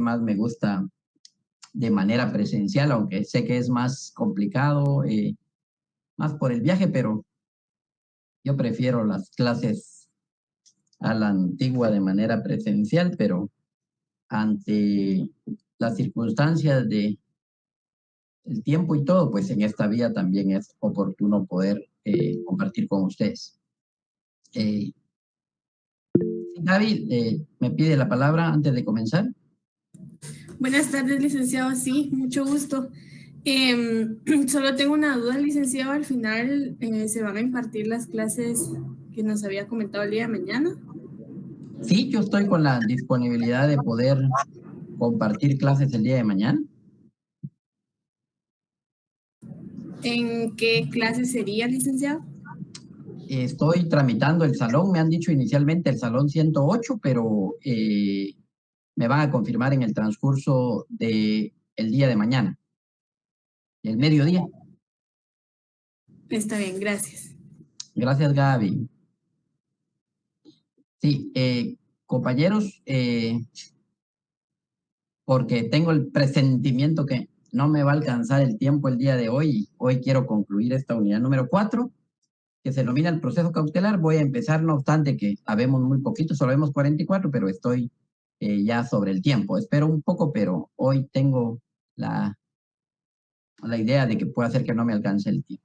más me gusta de manera presencial, aunque sé que es más complicado, más por el viaje, pero yo prefiero las clases a la antigua de manera presencial, pero ante las circunstancias de el tiempo y todo, pues en esta vía también es oportuno poder compartir con ustedes. Gaby, me pide la palabra antes de comenzar. Buenas tardes, licenciado. Sí, mucho gusto. Solo tengo una duda, licenciado. Al final, ¿se van a impartir las clases que nos había comentado el día de mañana? Sí, yo estoy con la disponibilidad de poder compartir clases el día de mañana. ¿En qué clase sería, licenciado? Estoy tramitando el salón, me han dicho inicialmente el salón 108, pero me van a confirmar en el transcurso del día de mañana, el mediodía. Está bien, gracias. Gracias, Gaby. Sí, compañeros, porque tengo el presentimiento que no me va a alcanzar el tiempo el día de hoy. Hoy quiero concluir esta unidad número 4, que se denomina el proceso cautelar. Voy a empezar, no obstante que habemos muy poquito, solo vemos 44, pero estoy ya sobre el tiempo. Espero un poco, pero hoy tengo la idea de que puede ser que no me alcance el tiempo.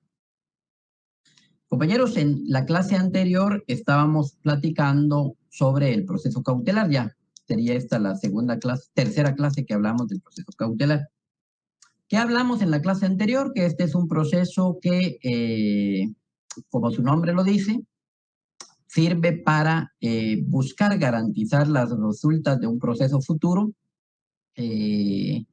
Compañeros, en la clase anterior estábamos platicando sobre el proceso cautelar. Ya sería esta la tercera clase que hablamos del proceso cautelar. ¿Qué hablamos en la clase anterior? Que este es un proceso que, como su nombre lo dice, sirve para buscar garantizar las resultas de un proceso futuro. Tiene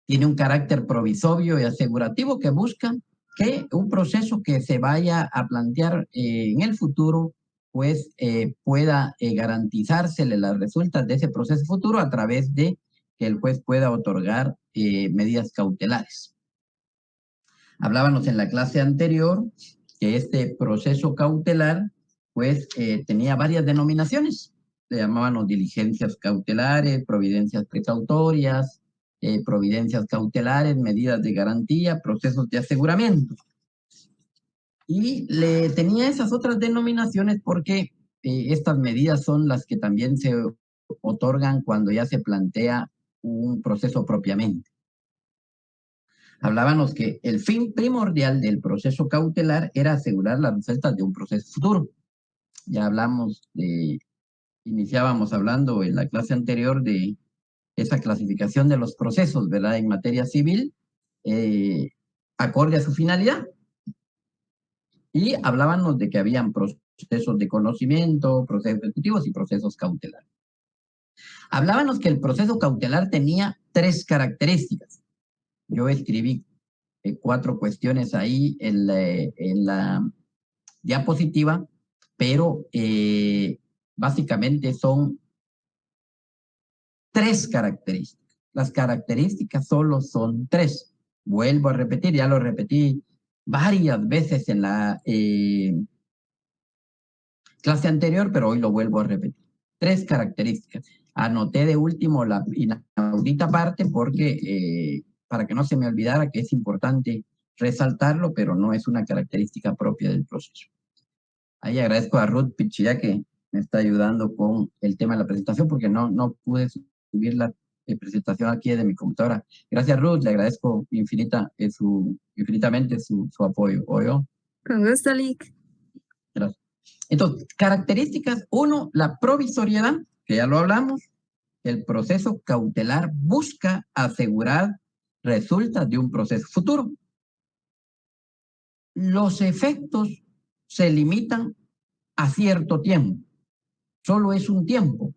un carácter provisorio y asegurativo que busca que un proceso que se vaya a plantear en el futuro, pues pueda garantizársele las resultas de ese proceso futuro a través de que el juez pueda otorgar medidas cautelares. Hablábamos en la clase anterior que este proceso cautelar, pues, tenía varias denominaciones. Le llamábamos diligencias cautelares, providencias precautorias, providencias cautelares, medidas de garantía, procesos de aseguramiento. Y le tenía esas otras denominaciones porque estas medidas son las que también se otorgan cuando ya se plantea un proceso propiamente. Hablábamos que el fin primordial del proceso cautelar era asegurar las resultas de un proceso futuro. Ya iniciábamos hablando en la clase anterior de esa clasificación de los procesos, ¿verdad? En materia civil, acorde a su finalidad. Y hablábamos de que habían procesos de conocimiento, procesos ejecutivos y procesos cautelares. Hablábamos que el proceso cautelar tenía 3 características. Yo escribí 4 cuestiones ahí en la diapositiva, pero básicamente son 3 características. Las características solo son 3. Vuelvo a repetir, ya lo repetí varias veces en la clase anterior, pero hoy lo vuelvo a repetir. 3 características. Anoté de último la inaudita parte porque para que no se me olvidara que es importante resaltarlo, pero no es una característica propia del proceso. Ahí agradezco a Ruth Pichilla que me está ayudando con el tema de la presentación porque no pude subir la presentación aquí de mi computadora. Gracias, Ruth, le agradezco infinitamente su apoyo. ¿Oyó? Con gusto, Lick. Gracias. Entonces, características, 1, la provisoriedad, que ya lo hablamos. El proceso cautelar busca asegurar resultas de un proceso futuro. Los efectos se limitan a cierto tiempo. Solo es un tiempo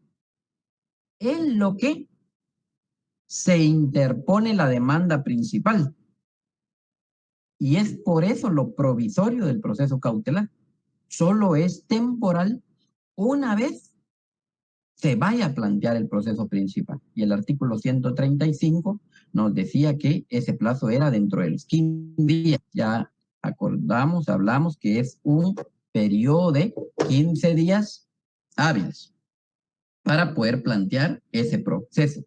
en lo que se interpone la demanda principal. Y es por eso lo provisorio del proceso cautelar. Solo es temporal una vez se vaya a plantear el proceso principal. Y el artículo 135 nos decía que ese plazo era dentro de los 15 días. Ya hablamos que es un periodo de 15 días hábiles para poder plantear ese proceso.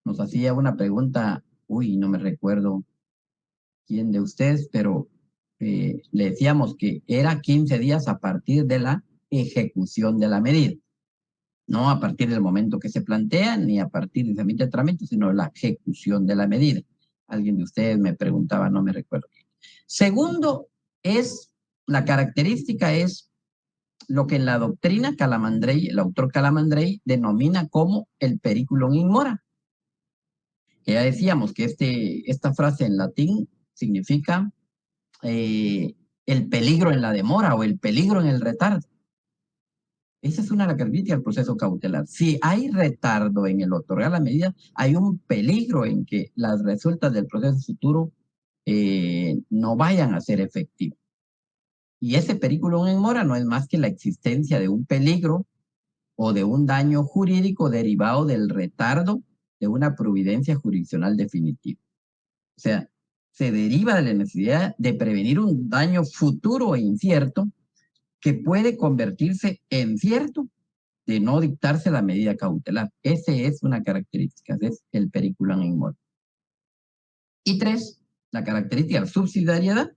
nos hacía una pregunta, uy, no me recuerdo quién de ustedes, pero le decíamos que era 15 días a partir de la ejecución de la medida. No a partir del momento que se plantea, ni a partir de ese trámite, sino la ejecución de la medida. Alguien de ustedes me preguntaba, no me recuerdo. Segundo, la característica es lo que en la doctrina Calamandrei, el autor Calamandrei, denomina como el periculum in mora. Que ya decíamos que esta frase en latín significa el peligro en la demora o el peligro en el retardo. Esa es una característica del proceso cautelar. Si hay retardo en el otorgar la medida, hay un peligro en que las resultas del proceso futuro no vayan a ser efectivos. Y ese periculum in mora no es más que la existencia de un peligro o de un daño jurídico derivado del retardo de una providencia jurisdiccional definitiva. O sea, se deriva de la necesidad de prevenir un daño futuro e incierto que puede convertirse en cierto de no dictarse la medida cautelar. Esa es una característica, es el periculum in mora. Y 3, la característica de subsidiariedad,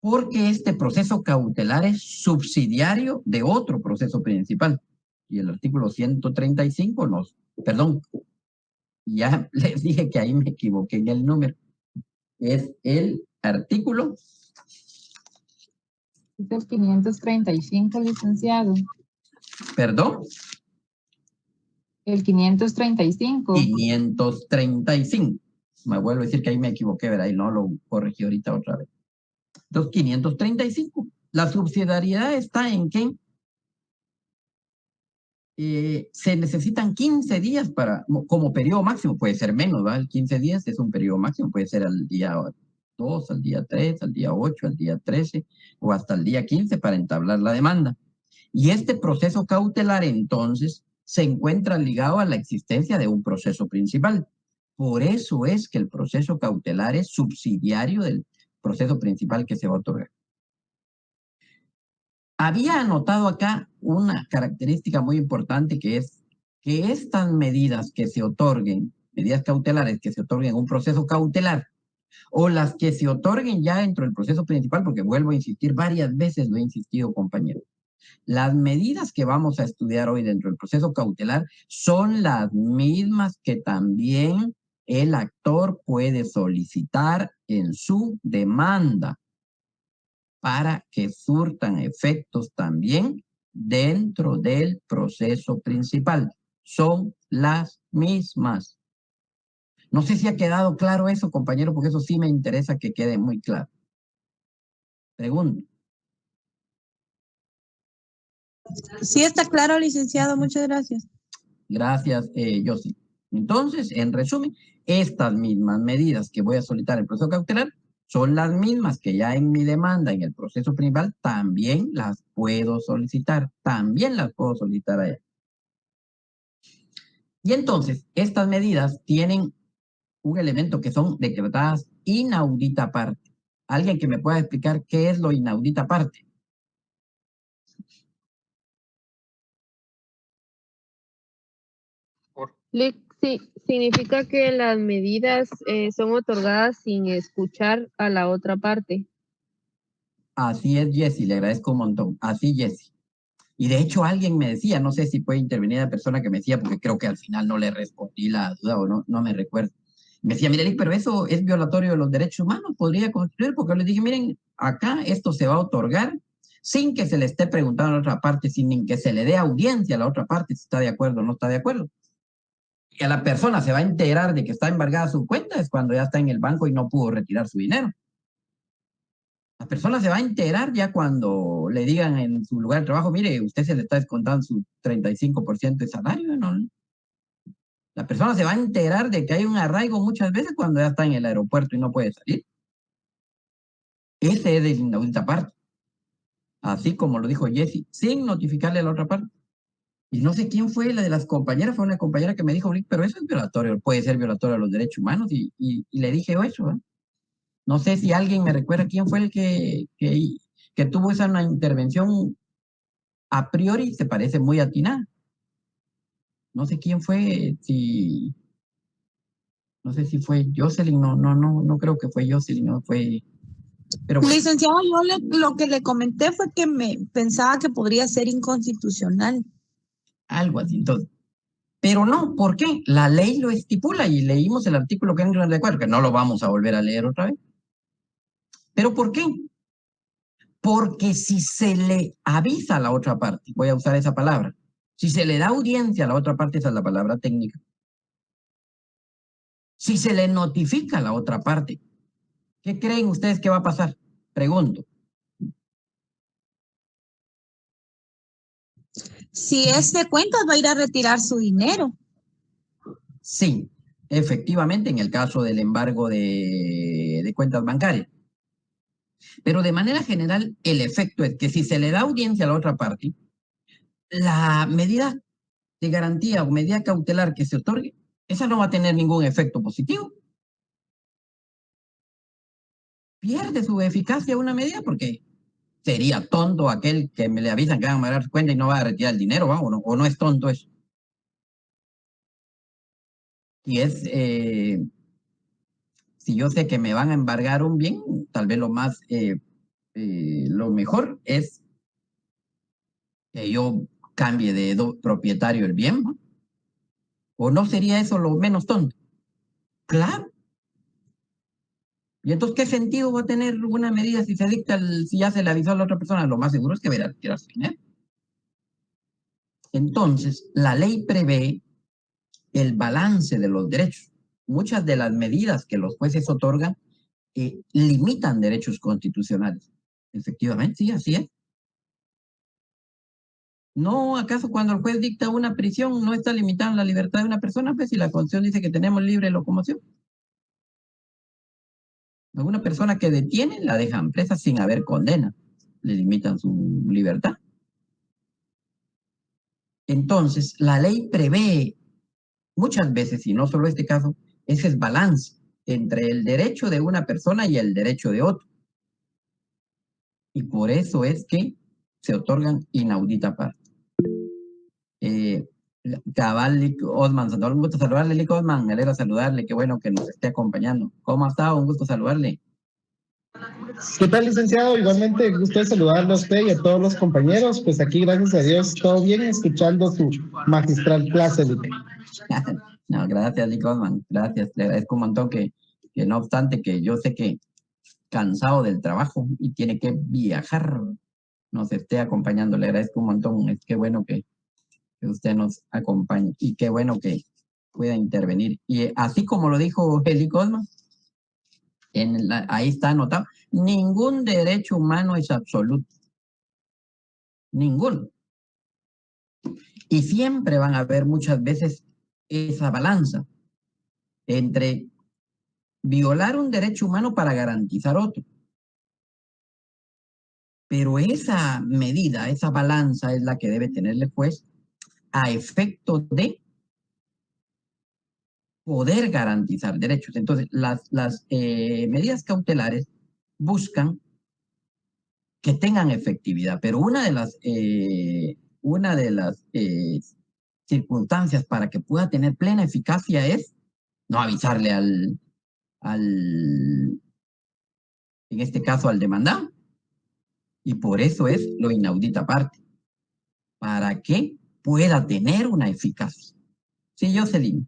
porque este proceso cautelar es subsidiario de otro proceso principal. Y el artículo 135 perdón, ya les dije que ahí me equivoqué en el número. Es el artículo. Es el 535, licenciado. ¿Perdón? El 535. 535. Me vuelvo a decir que ahí me equivoqué, ¿verdad? Y no lo corregí ahorita otra vez. Entonces, 535. La subsidiariedad está en que se necesitan 15 días como periodo máximo, puede ser menos, ¿verdad? 15 días es un periodo máximo, puede ser al día 2, al día 3, al día 8, al día 13 o hasta el día 15 para entablar la demanda. Y este proceso cautelar, entonces, se encuentra ligado a la existencia de un proceso principal. Por eso es que el proceso cautelar es subsidiario del proceso principal que se va a otorgar. Había anotado acá una característica muy importante que es que estas medidas que se otorguen, medidas cautelares que se otorguen en un proceso cautelar, o las que se otorguen ya dentro del proceso principal, porque vuelvo a insistir, varias veces lo he insistido, compañero. Las medidas que vamos a estudiar hoy dentro del proceso cautelar son las mismas que también el actor puede solicitar en su demanda para que surtan efectos también dentro del proceso principal. Son las mismas. No sé si ha quedado claro eso, compañero, porque eso sí me interesa que quede muy claro. Pregunto. Sí, está claro, licenciado. Muchas gracias. Gracias, Yossi. Entonces, en resumen, estas mismas medidas que voy a solicitar en el proceso cautelar son las mismas que ya en mi demanda en el proceso principal también las puedo solicitar. También las puedo solicitar allá. Y entonces, estas medidas tienen un elemento que son decretadas inaudita parte. ¿Alguien que me pueda explicar qué es lo inaudita parte? Sí, significa que las medidas son otorgadas sin escuchar a la otra parte. Así es, Jessy, le agradezco un montón. Así, Jessy. Y de hecho alguien me decía, no sé si puede intervenir la persona que me decía, porque creo que al final no le respondí la duda o no me recuerdo. Me decía, mire, pero eso es violatorio de los derechos humanos, podría construir, porque yo les dije, miren, acá esto se va a otorgar sin que se le esté preguntando a la otra parte, sin que se le dé audiencia a la otra parte si está de acuerdo o no está de acuerdo. Y a la persona se va a enterar de que está embargada su cuenta es cuando ya está en el banco y no pudo retirar su dinero. La persona se va a enterar ya cuando le digan en su lugar de trabajo, mire, usted se le está descontando su 35% de salario, ¿no? La persona se va a enterar de que hay un arraigo muchas veces cuando ya está en el aeropuerto y no puede salir. Ese es de inaudita parte. Así como lo dijo Jessy, sin notificarle a la otra parte. Y no sé quién fue la de las compañeras, fue una compañera que me dijo, pero eso es violatorio, puede ser violatorio a los derechos humanos, y le dije eso, ¿eh? No sé si alguien me recuerda quién fue el que tuvo esa una intervención a priori, se parece muy atinada. No sé quién fue, si No sé si fue Jocelyn, no creo que fue Jocelyn, no fue... Pero bueno, Licenciado, lo que le comenté fue que me pensaba que podría ser inconstitucional. algo así, entonces. Pero no, ¿por qué? La ley lo estipula y leímos el artículo 594, que no lo vamos a volver a leer otra vez. ¿Pero por qué? Porque si se le avisa a la otra parte, voy a usar esa palabra, si se le da audiencia a la otra parte, esa es la palabra técnica, si se le notifica a la otra parte, ¿qué creen ustedes que va a pasar? Pregunto. Si es de cuentas, va a ir a retirar su dinero. Sí, efectivamente, en el caso del embargo de cuentas bancarias. Pero de manera general, el efecto es que si se le da audiencia a la otra parte, la medida de garantía o medida cautelar que se otorgue, esa no va a tener ningún efecto positivo. Pierde su eficacia una medida porque sería tonto aquel que me le avisan que van a dar cuenta y no va a retirar el dinero, ¿va? O no es tonto eso. Si es, si yo sé que me van a embargar un bien, tal vez lo mejor es que yo cambie de propietario el bien, ¿no? ¿O no sería eso lo menos tonto? Claro. ¿Y entonces qué sentido va a tener una medida si se dicta, si ya se le avisó a la otra persona? Lo más seguro es que verá retirar su dinero. Entonces, la ley prevé el balance de los derechos. Muchas de las medidas que los jueces otorgan limitan derechos constitucionales. Efectivamente, sí, así es. ¿No acaso cuando el juez dicta una prisión no está limitando la libertad de una persona? Pues si la Constitución dice que tenemos libre locomoción. A una persona que detienen la dejan presa sin haber condena. Le limitan su libertad. Entonces, la ley prevé muchas veces, y no solo este caso, ese balance entre el derecho de una persona y el derecho de otro. Y por eso es que se otorgan inaudita parte. Cabal, Lick Osman, un gusto saludarle, Lick Osman, me alegra saludarle, qué bueno que nos esté acompañando. ¿Cómo ha estado? Un gusto saludarle. ¿Qué tal, licenciado? Igualmente, gusto de saludarlo a usted y a todos los compañeros. Pues aquí, gracias a Dios, todo bien, escuchando su magistral clase, Lick. No, gracias, Lick Osman, gracias, le agradezco un montón que no obstante que yo sé que cansado del trabajo y tiene que viajar, nos esté acompañando, le agradezco un montón, es que bueno que usted nos acompañe y qué bueno que pueda intervenir. Y así como lo dijo Lick Osman, ahí está anotado, ningún derecho humano es absoluto. Ninguno. Y siempre van a haber muchas veces esa balanza entre violar un derecho humano para garantizar otro. Pero esa medida, esa balanza es la que debe tenerle juez a efecto de poder garantizar derechos. Entonces, las medidas cautelares buscan que tengan efectividad, pero una de las circunstancias para que pueda tener plena eficacia es no avisarle en este caso, al demandado. Y por eso es lo inaudita parte, para que pueda tener una eficacia. Sí, Jocelyn.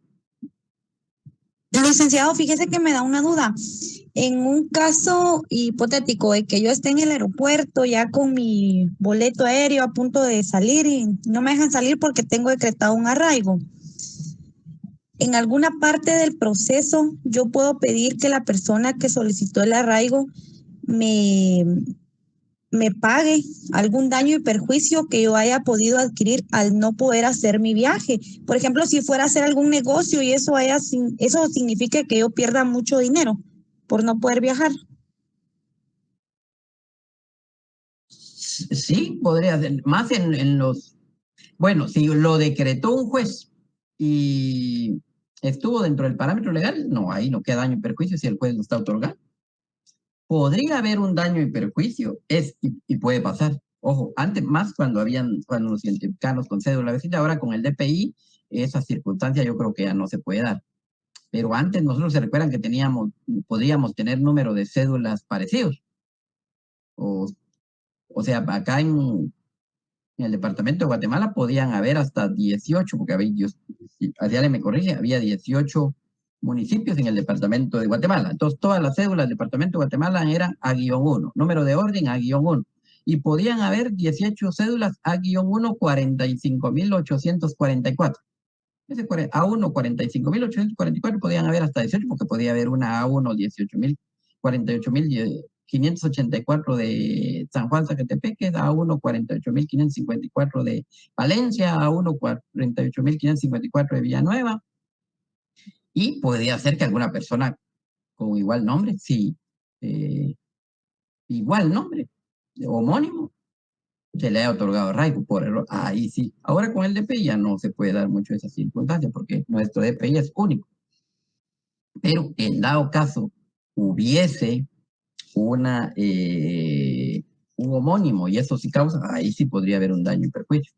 Licenciado, fíjese que me da una duda. En un caso hipotético de que yo esté en el aeropuerto ya con mi boleto aéreo a punto de salir y no me dejan salir porque tengo decretado un arraigo. En alguna parte del proceso yo puedo pedir que la persona que solicitó el arraigo me pague algún daño y perjuicio que yo haya podido adquirir al no poder hacer mi viaje. Por ejemplo, si fuera a hacer algún negocio y eso significa que yo pierda mucho dinero por no poder viajar. Sí, podría ser. Más en los... Bueno, si lo decretó un juez y estuvo dentro del parámetro legal, no, ahí no queda daño y perjuicio si el juez lo está otorgando. Podría haber un daño y perjuicio, y puede pasar. Ojo, antes más cuando los identificaban con cédula vecina, ahora con el DPI, esa circunstancia yo creo que ya no se puede dar. Pero antes nosotros se recuerdan que podríamos tener número de cédulas parecidos. O sea, acá en el departamento de Guatemala podían haber hasta 18, porque Adiale me corrige, había 18 municipios en el departamento de Guatemala. Entonces, todas las cédulas del departamento de Guatemala eran A-1, número de orden A-1. Y podían haber 18 cédulas A-1, 45.844. Ese A1, 45.844, podían haber hasta 18, porque podía haber una A1, 48.584 de San Juan Zacatepeque, A1, 48.554 de Valencia, A1, 48.554 de Villanueva. Y podía ser que alguna persona con igual nombre, sí, igual nombre, homónimo, se le haya otorgado arraigo por error. Ahí sí. Ahora con el DPI ya no se puede dar mucho esa circunstancia porque nuestro DPI es único. Pero en dado caso hubiese un homónimo y eso sí causa, ahí sí podría haber un daño y perjuicio.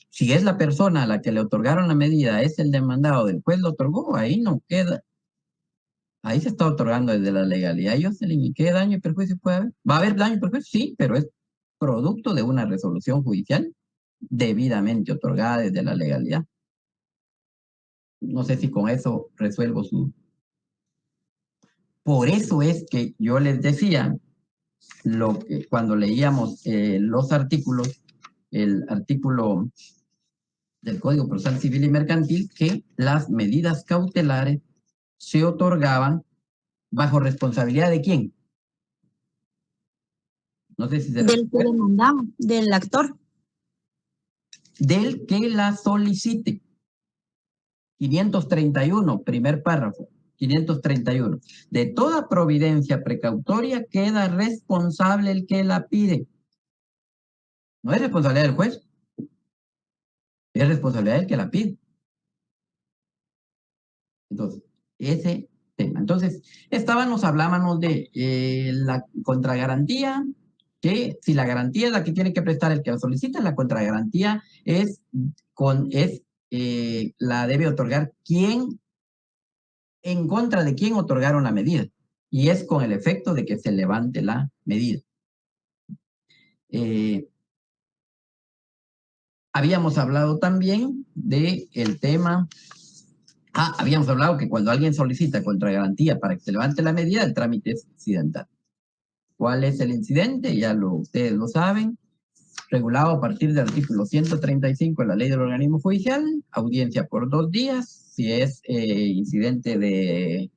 Si es la persona a la que le otorgaron la medida, es el demandado, del juez lo otorgó, ahí no queda. Ahí se está otorgando desde la legalidad. ¿Qué daño y perjuicio puede haber? ¿Va a haber daño y perjuicio? Sí, pero es producto de una resolución judicial debidamente otorgada desde la legalidad. No sé si con eso resuelvo su... Por eso es que yo les decía, cuando leíamos los artículos, el artículo del Código Procesal Civil y Mercantil, que las medidas cautelares se otorgaban bajo responsabilidad ¿de quién? No sé si se Del que demandaba, del actor. Del que la solicite. 531, primer párrafo. 531. De toda providencia precautoria queda responsable el que la pide. No es responsabilidad del juez. Es responsabilidad del que la pide. Entonces, ese tema. Entonces, hablábamos de la contragarantía, que si la garantía es la que tiene que prestar el que la solicita, la contragarantía la debe otorgar en contra de quién otorgaron la medida. Y es con el efecto de que se levante la medida. Habíamos hablado también del tema... habíamos hablado que cuando alguien solicita contragarantía para que se levante la medida, el trámite es incidental. ¿Cuál es el incidente? Ustedes lo saben. Regulado a partir del artículo 135 de la Ley del Organismo Judicial, audiencia por 2 días. Si es incidente de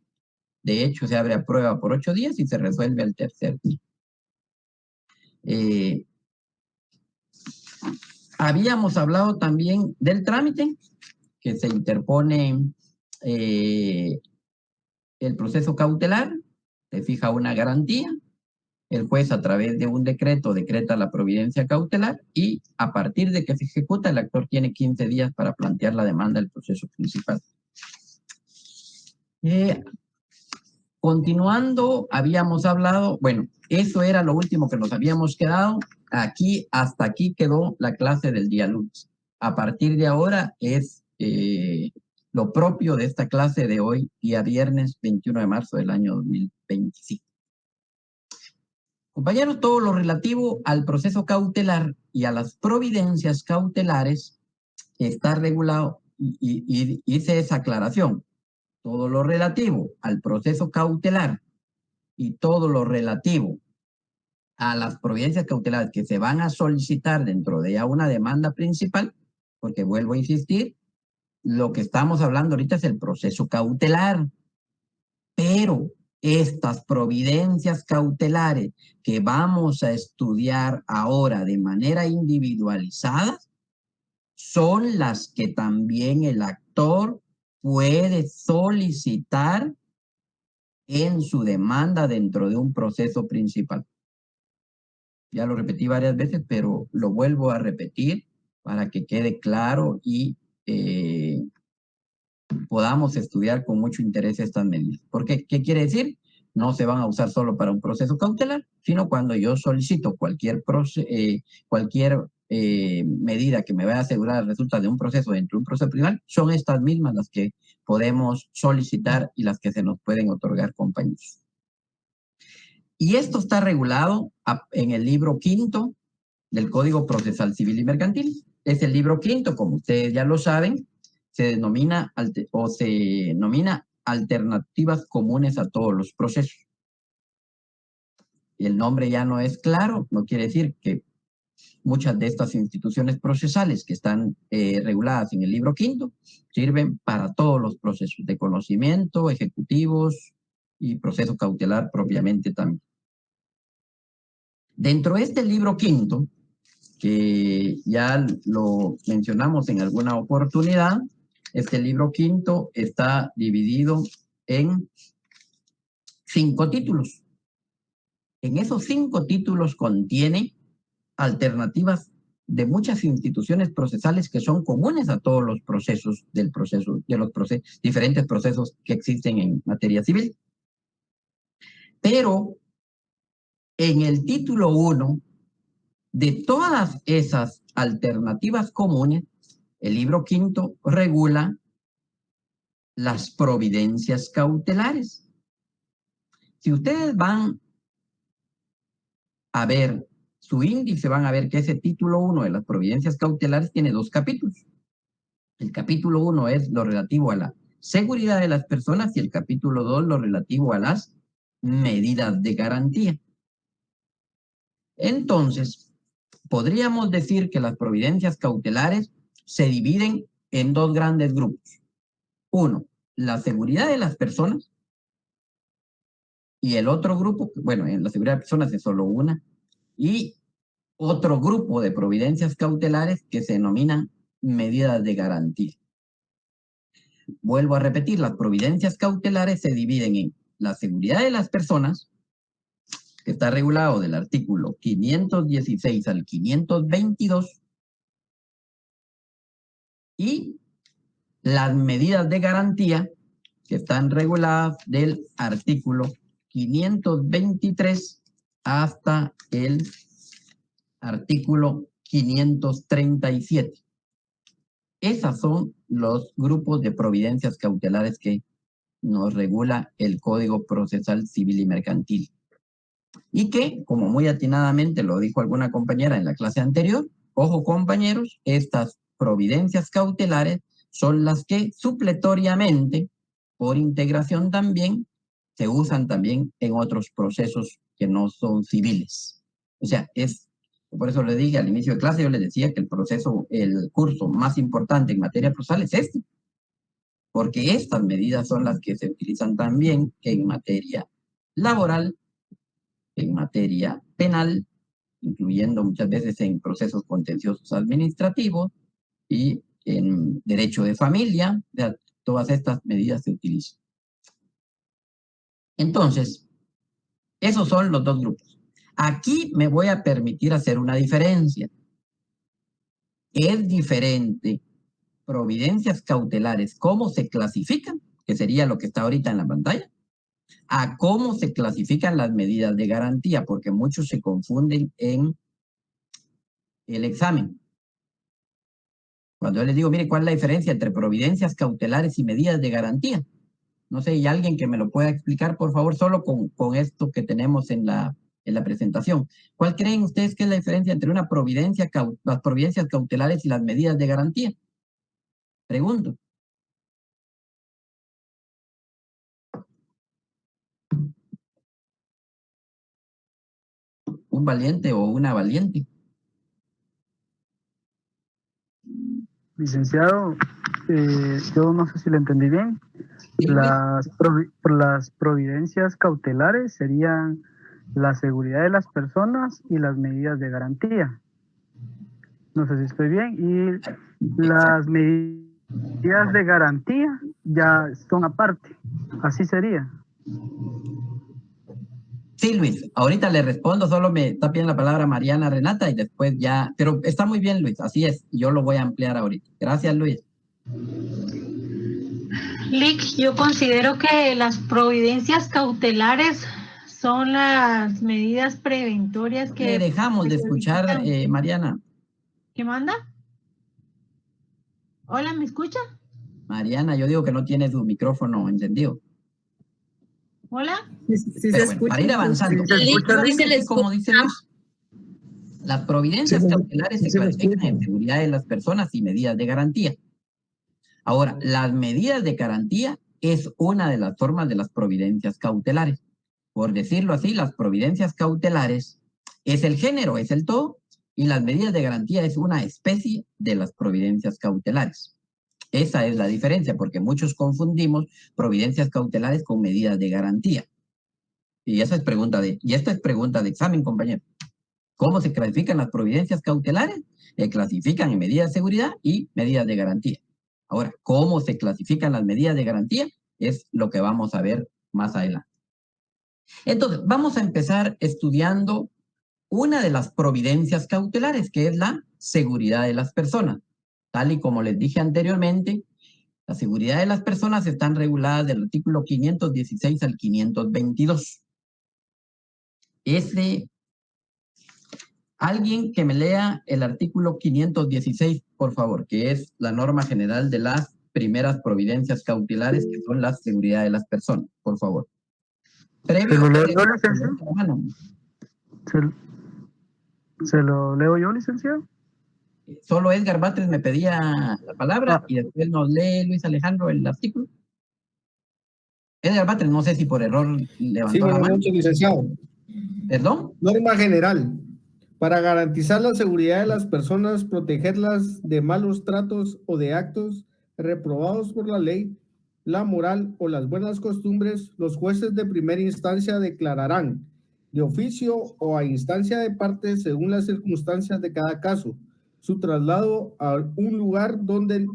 hecho, se abre a prueba por 8 días y se resuelve al tercer día. Habíamos hablado también del trámite, que se interpone el proceso cautelar, se fija una garantía, el juez a través de un decreto decreta la providencia cautelar y a partir de que se ejecuta, el actor tiene 15 días para plantear la demanda del proceso principal. Continuando, habíamos hablado, bueno, eso era lo último que nos habíamos quedado. Hasta aquí quedó la clase del día lunes. A partir de ahora es lo propio de esta clase de hoy, día viernes 21 de marzo del año 2025. Compañeros, todo lo relativo al proceso cautelar y a las providencias cautelares está regulado y hice esa aclaración. Todo lo relativo al proceso cautelar y todo lo relativo a las providencias cautelares que se van a solicitar dentro de una demanda principal, porque vuelvo a insistir, lo que estamos hablando ahorita es el proceso cautelar, pero estas providencias cautelares que vamos a estudiar ahora de manera individualizada son las que también el actor puede solicitar en su demanda dentro de un proceso principal. Ya lo repetí varias veces, pero lo vuelvo a repetir para que quede claro y podamos estudiar con mucho interés estas medidas. ¿Por qué? ¿Qué quiere decir? No se van a usar solo para un proceso cautelar, sino cuando yo solicito cualquier medida que me va a asegurar resulta de un proceso dentro de un proceso penal, son estas mismas las que podemos solicitar y las que se nos pueden otorgar, compañeros. Y esto está regulado en el libro 5 del Código Procesal Civil y Mercantil. Es el libro 5, como ustedes ya lo saben, se denomina alternativas comunes a todos los procesos. El nombre ya no es claro, no quiere decir que muchas de estas instituciones procesales que están reguladas en el libro 5 sirven para todos los procesos de conocimiento, ejecutivos y proceso cautelar propiamente también. Dentro de este libro 5, que ya lo mencionamos en alguna oportunidad, este libro 5 está dividido en 5 títulos. En esos 5 títulos contiene alternativas de muchas instituciones procesales que son comunes a todos los procesos de los diferentes procesos que existen en materia civil. Pero en el título 1, de todas esas alternativas comunes, el libro 5 regula las providencias cautelares. Si ustedes van a ver su índice, van a ver que ese título 1 de las providencias cautelares tiene 2 capítulos. El capítulo 1 es lo relativo a la seguridad de las personas y el capítulo 2 lo relativo a las medidas de garantía. Entonces, podríamos decir que las providencias cautelares se dividen en 2 grandes grupos. Uno, la seguridad de las personas, y el otro grupo, bueno, en la seguridad de personas es solo una, y otro grupo de providencias cautelares que se denominan medidas de garantía. Vuelvo a repetir, las providencias cautelares se dividen en la seguridad de las personas, que está regulado del artículo 516 al 522, y las medidas de garantía, que están reguladas del artículo 523 hasta el artículo 537. Esos son los grupos de providencias cautelares que nos regula el Código Procesal Civil y Mercantil. Y que, como muy atinadamente lo dijo alguna compañera en la clase anterior, ojo compañeros, estas providencias cautelares son las que supletoriamente, por integración también, se usan también en otros procesos que no son civiles. O sea, por eso les dije al inicio de clase, yo les decía que el curso más importante en materia procesal es este, porque estas medidas son las que se utilizan también en materia laboral, en materia penal, incluyendo muchas veces en procesos contenciosos administrativos y en derecho de familia. O sea, todas estas medidas se utilizan. Entonces, esos son los 2 grupos. Aquí me voy a permitir hacer una diferencia. Es diferente providencias cautelares, cómo se clasifican, que sería lo que está ahorita en la pantalla, a cómo se clasifican las medidas de garantía, porque muchos se confunden en el examen. Cuando yo les digo, mire, ¿cuál es la diferencia entre providencias cautelares y medidas de garantía? No sé, ¿hay alguien que me lo pueda explicar, por favor, solo con esto que tenemos en la presentación? ¿Cuál creen ustedes que es la diferencia entre las providencias cautelares y las medidas de garantía? Pregunto. ¿Un valiente o una valiente? Licenciado, yo no sé si lo entendí bien. Sí, Las providencias cautelares serían la seguridad de las personas y las medidas de garantía. No sé si estoy bien. Y las medidas de garantía ya son aparte. Así sería. Sí, Luis, ahorita le respondo, solo me está pidiendo la palabra Mariana Renata y después ya, pero está muy bien, Luis, así es, yo lo voy a ampliar ahorita. Gracias, Luis. Lic, yo considero que las providencias cautelares son las medidas preventorias que... Le dejamos de escuchar, Mariana. ¿Qué manda? Hola, ¿me escucha? Mariana, yo digo que no tiene su micrófono encendido. Hola. Pero bueno, para ir avanzando, Sí, se escucha, dice Liz. así como dice Luis, las providencias cautelares se clasifican en seguridad de las personas y medidas de garantía. Ahora, las medidas de garantía es una de las formas de las providencias cautelares. Por decirlo así, las providencias cautelares es el género, es el todo, y las medidas de garantía es una especie de las providencias cautelares. Esa es la diferencia, porque muchos confundimos providencias cautelares con medidas de garantía. Y esta es pregunta de examen, compañero. ¿Cómo se clasifican las providencias cautelares? Se clasifican en medidas de seguridad y medidas de garantía. Ahora, ¿cómo se clasifican las medidas de garantía? Es lo que vamos a ver más adelante. Entonces, vamos a empezar estudiando una de las providencias cautelares, que es la seguridad de las personas. Tal y como les dije anteriormente, la seguridad de las personas están reguladas del artículo 516 al 522. Alguien que me lea el artículo 516, por favor, que es la norma general de las primeras providencias cautelares, que son la seguridad de las personas, por favor. ¿Se lo leo yo, licenciado? ¿Se lo leo yo, licenciado? Solo Edgar Batres me pedía la palabra y después nos lee Luis Alejandro el artículo. Edgar Batres, no sé si por error levantó la mano. Buenas noches, licenciado. ¿Perdón? Norma general. Para garantizar la seguridad de las personas, protegerlas de malos tratos o de actos reprobados por la ley, la moral o las buenas costumbres, los jueces de primera instancia declararán, de oficio o a instancia de parte, según las circunstancias de cada caso, su traslado a un lugar donde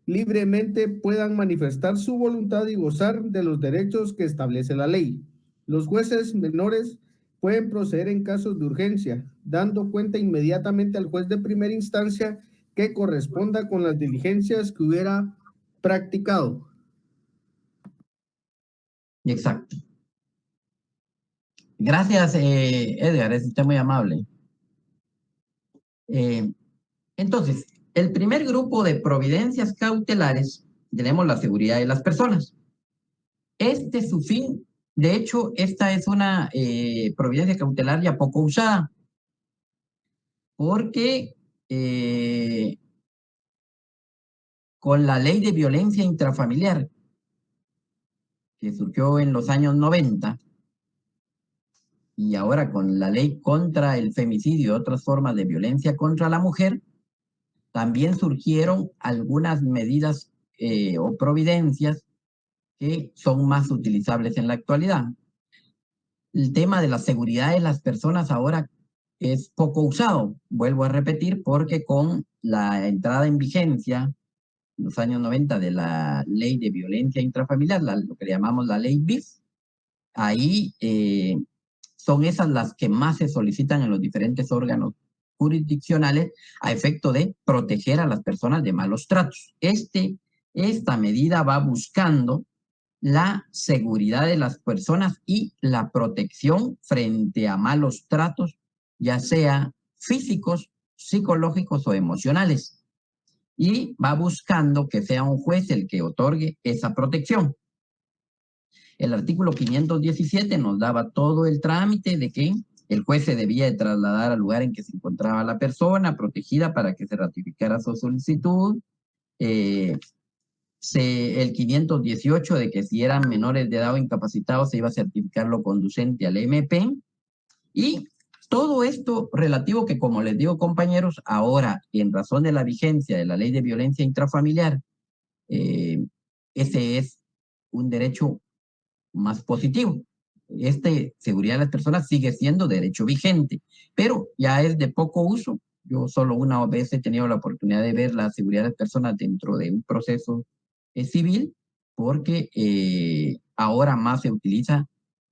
libremente puedan manifestar su voluntad y gozar de los derechos que establece la ley. Los jueces menores pueden proceder en casos de urgencia, dando cuenta inmediatamente al juez de primera instancia que corresponda con las diligencias que hubiera practicado. Exacto. Gracias, Edgar, es usted muy amable. Entonces, el primer grupo de providencias cautelares, tenemos la seguridad de las personas. Su fin, de hecho, esta es una providencia cautelar ya poco usada, porque con la ley de violencia intrafamiliar, que surgió en los años 90, y ahora con la ley contra el femicidio y otras formas de violencia contra la mujer, también surgieron algunas medidas o providencias que son más utilizables en la actualidad. El tema de la seguridad de las personas ahora es poco usado, vuelvo a repetir, porque con la entrada en vigencia en los años 90 de la ley de violencia intrafamiliar, lo que le llamamos la ley BIF, ahí son esas las que más se solicitan en los diferentes órganos jurisdiccionales a efecto de proteger a las personas de malos tratos. Esta medida va buscando la seguridad de las personas y la protección frente a malos tratos, ya sea físicos, psicológicos o emocionales. Y va buscando que sea un juez el que otorgue esa protección. El artículo 517 nos daba todo el trámite de que el juez se debía de trasladar al lugar en que se encontraba la persona protegida para que se ratificara su solicitud. El 518 de que si eran menores de edad o incapacitados se iba a certificar lo conducente al MP. Y todo esto relativo que, como les digo, compañeros, ahora, en razón de la vigencia de la ley de violencia intrafamiliar, ese es un derecho más positivo. Seguridad de las personas sigue siendo derecho vigente, pero ya es de poco uso. Yo solo una vez he tenido la oportunidad de ver la seguridad de las personas dentro de un proceso civil, porque ahora más se utiliza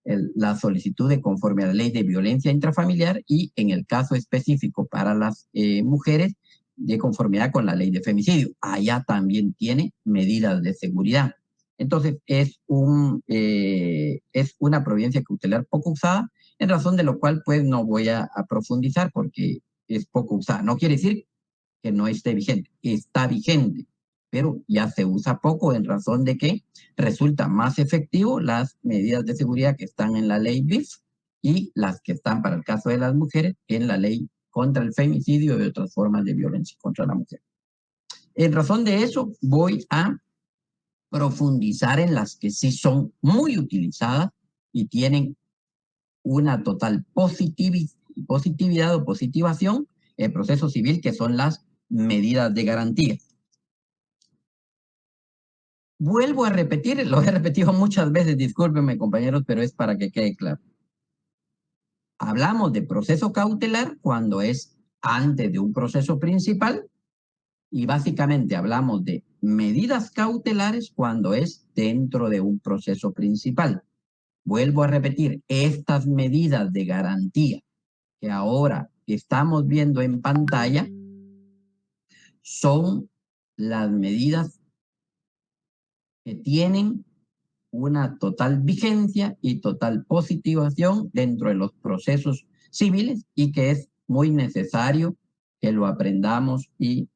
la solicitud de conforme a la ley de violencia intrafamiliar y en el caso específico para las mujeres de conformidad con la ley de femicidio. Allá también tiene medidas de seguridad. Entonces, es una providencia cautelar poco usada, en razón de lo cual, pues, no voy a profundizar porque es poco usada. No quiere decir que no esté vigente. Está vigente, pero ya se usa poco en razón de que resulta más efectivo las medidas de seguridad que están en la ley BIF y las que están para el caso de las mujeres en la ley contra el femicidio y otras formas de violencia contra la mujer. En razón de eso, voy a profundizar en las que sí son muy utilizadas y tienen una total positividad o positivación en el proceso civil, que son las medidas de garantía. Vuelvo a repetir, lo he repetido muchas veces, discúlpenme compañeros, pero es para que quede claro. Hablamos de proceso cautelar cuando es antes de un proceso principal y básicamente hablamos de medidas cautelares cuando es dentro de un proceso principal. Vuelvo a repetir, estas medidas de garantía que ahora estamos viendo en pantalla son las medidas que tienen una total vigencia y total positivación dentro de los procesos civiles y que es muy necesario que lo aprendamos y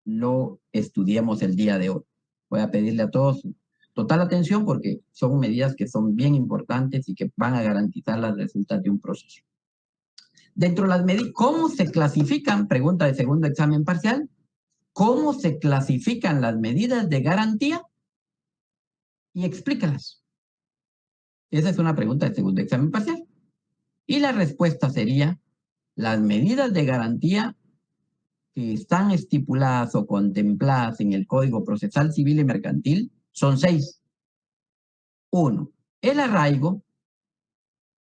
lo estudiemos el día de hoy. Voy a pedirle a todos total atención porque son medidas que son bien importantes y que van a garantizar las resultados de un proceso. Dentro de las medidas, ¿cómo se clasifican? Pregunta de segundo examen parcial. ¿Cómo se clasifican las medidas de garantía? Y explícalas. Esa es una pregunta de segundo examen parcial. Y la respuesta sería, las medidas de garantía que están estipuladas o contempladas en el Código Procesal Civil y Mercantil son 6. 1. El arraigo.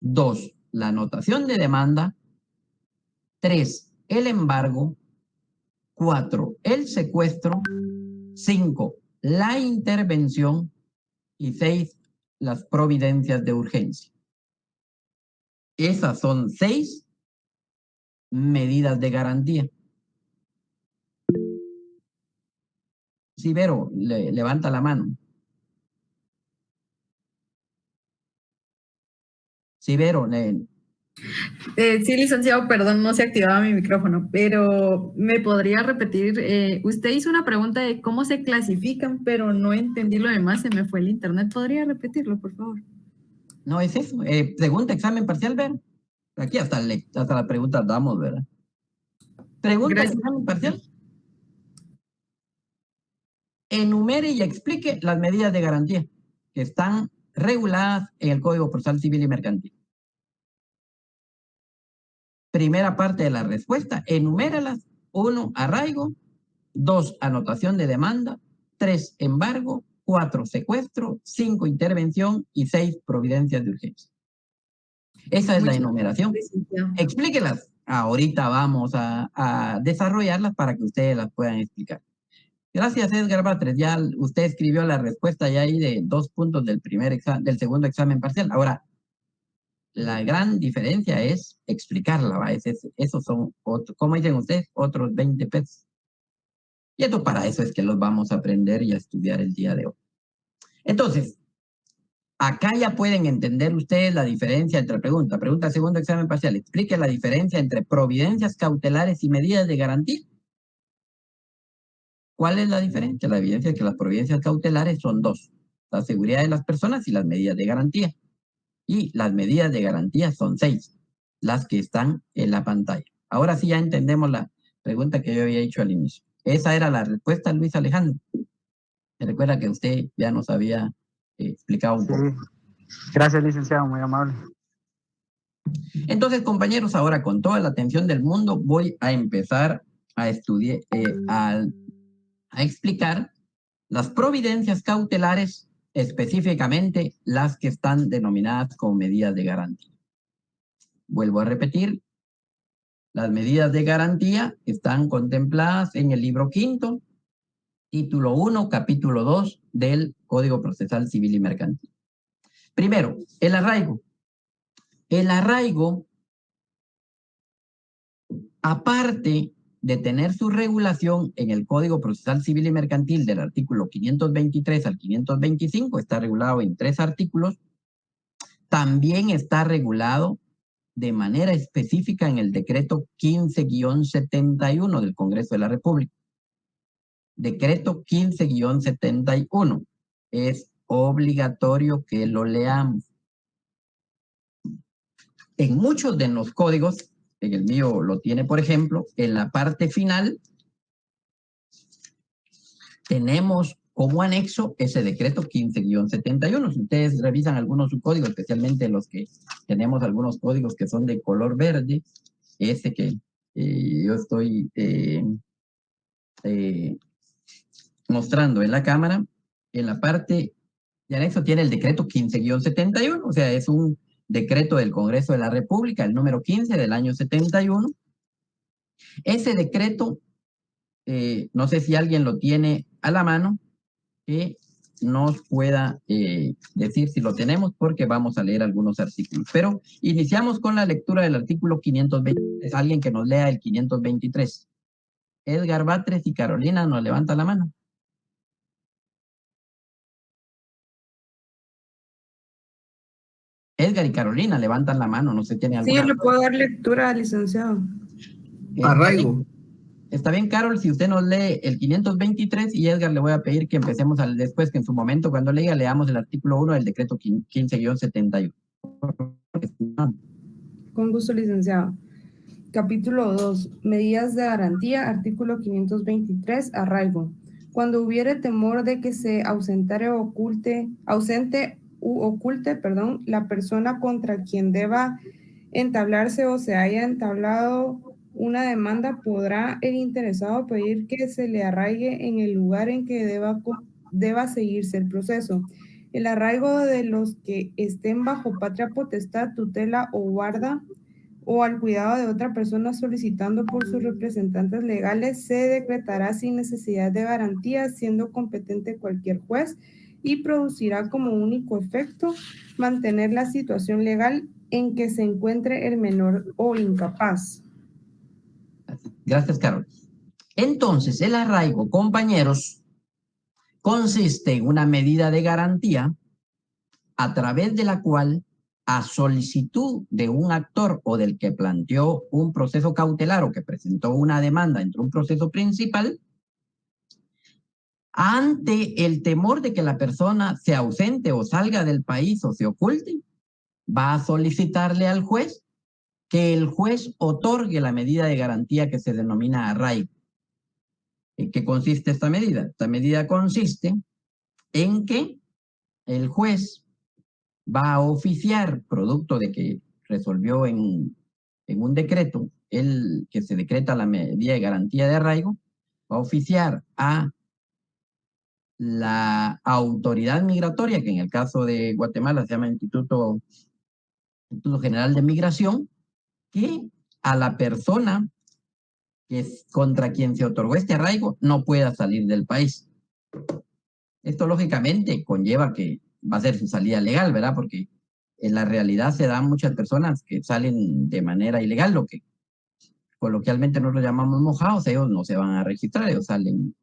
2. La anotación de demanda. 3. El embargo. 4. El secuestro. 5. La intervención. Y 6. Las providencias de urgencia. Esas son 6 medidas de garantía. Sí, Vero, levanta la mano. Sí, Vero, Sí, licenciado, perdón, no se activaba mi micrófono, pero ¿me podría repetir? Usted hizo una pregunta de cómo se clasifican, pero no entendí lo demás, se me fue el internet. ¿Podría repetirlo, por favor? No, es eso. Pregunta, examen parcial, Vero. Aquí hasta la pregunta damos, ¿verdad? Pregunta, Gracias. examen parcial. Enumere y explique las medidas de garantía que están reguladas en el Código Procesal Civil y Mercantil. Primera parte de la respuesta, enuméralas. 1, arraigo. 2, anotación de demanda. 3, embargo. 4, secuestro. 5, intervención. Y 6, providencias de urgencia. Esa es la enumeración. Explíquelas. Ahorita vamos a desarrollarlas para que ustedes las puedan explicar. Gracias, Edgar Batres. Ya usted escribió la respuesta ya ahí de 2 puntos del segundo examen parcial. Ahora, la gran diferencia es explicarla, ¿va? Esos son, como dicen ustedes, otros 20 pesos. Y esto para eso es que los vamos a aprender y a estudiar el día de hoy. Entonces, acá ya pueden entender ustedes la diferencia entre pregunta segundo examen parcial. Explique la diferencia entre providencias cautelares y medidas de garantía. ¿Cuál es la diferencia? La evidencia es que las providencias cautelares son 2. La seguridad de las personas y las medidas de garantía. Y las medidas de garantía son 6, las que están en la pantalla. Ahora sí ya entendemos la pregunta que yo había hecho al inicio. Esa era la respuesta, Luis Alejandro. Me recuerda que usted ya nos había explicado un poco. Gracias, licenciado, muy amable. Entonces, compañeros, ahora con toda la atención del mundo voy a empezar a estudiar, a explicar las providencias cautelares, específicamente las que están denominadas como medidas de garantía. Vuelvo a repetir, las medidas de garantía están contempladas en el libro 5, título 1, capítulo 2 del Código Procesal Civil y Mercantil. Primero, el arraigo. El arraigo, aparte de tener su regulación en el Código Procesal Civil y Mercantil del artículo 523 al 525, está regulado en 3 artículos, también está regulado de manera específica en el decreto 15-71 del Congreso de la República. Decreto 15-71. Es obligatorio que lo leamos. En muchos de los códigos, en el mío lo tiene, por ejemplo, en la parte final, tenemos como anexo ese decreto 15-71. Si ustedes revisan algunos subcódigos, especialmente los que tenemos algunos códigos que son de color verde, ese que yo estoy mostrando en la cámara, en la parte de anexo tiene el decreto 15-71, o sea, es un decreto del Congreso de la República, el número 15 del año 71. Ese decreto, no sé si alguien lo tiene a la mano, que nos pueda decir si lo tenemos, porque vamos a leer algunos artículos. Pero iniciamos con la lectura del artículo 523. Alguien que nos lea el 523. Edgar Batres y Carolina nos levanta la mano. Edgar y Carolina levantan la mano, no sé, tiene Sí, alguna. yo le puedo dar lectura, licenciado. Arraigo. Está bien, Carol, si usted nos lee el 523 y Edgar le voy a pedir que empecemos después, que en su momento cuando leía, leamos el artículo 1 del decreto 15-71. Con gusto, licenciado. Capítulo 2. Medidas de garantía. Artículo 523. Arraigo. Cuando hubiere temor de que se ausente u oculte, la persona contra quien deba entablarse o se haya entablado una demanda, podrá el interesado pedir que se le arraigue en el lugar en que deba seguirse el proceso. El arraigo de los que estén bajo patria potestad, tutela o guarda o al cuidado de otra persona solicitando por sus representantes legales se decretará sin necesidad de garantía, siendo competente cualquier juez, y producirá como único efecto mantener la situación legal en que se encuentre el menor o incapaz. Gracias, Carol. Entonces, el arraigo, compañeros, consiste en una medida de garantía a través de la cual, a solicitud de un actor o del que planteó un proceso cautelar o que presentó una demanda entre un proceso principal, ante el temor de que la persona se ausente o salga del país o se oculte, va a solicitarle al juez que el juez otorgue la medida de garantía que se denomina arraigo. ¿En qué consiste esta medida? Esta medida consiste en que el juez va a oficiar, producto de que resolvió en un decreto, el que se decreta la medida de garantía de arraigo, va a oficiar a la autoridad migratoria, que en el caso de Guatemala se llama Instituto General de Migración, que a la persona que es contra quien se otorgó este arraigo no pueda salir del país. Esto lógicamente conlleva que va a ser su salida legal, ¿verdad? Porque en la realidad se dan muchas personas que salen de manera ilegal, lo que coloquialmente nosotros llamamos mojados. Ellos no se van a registrar, ellos salen,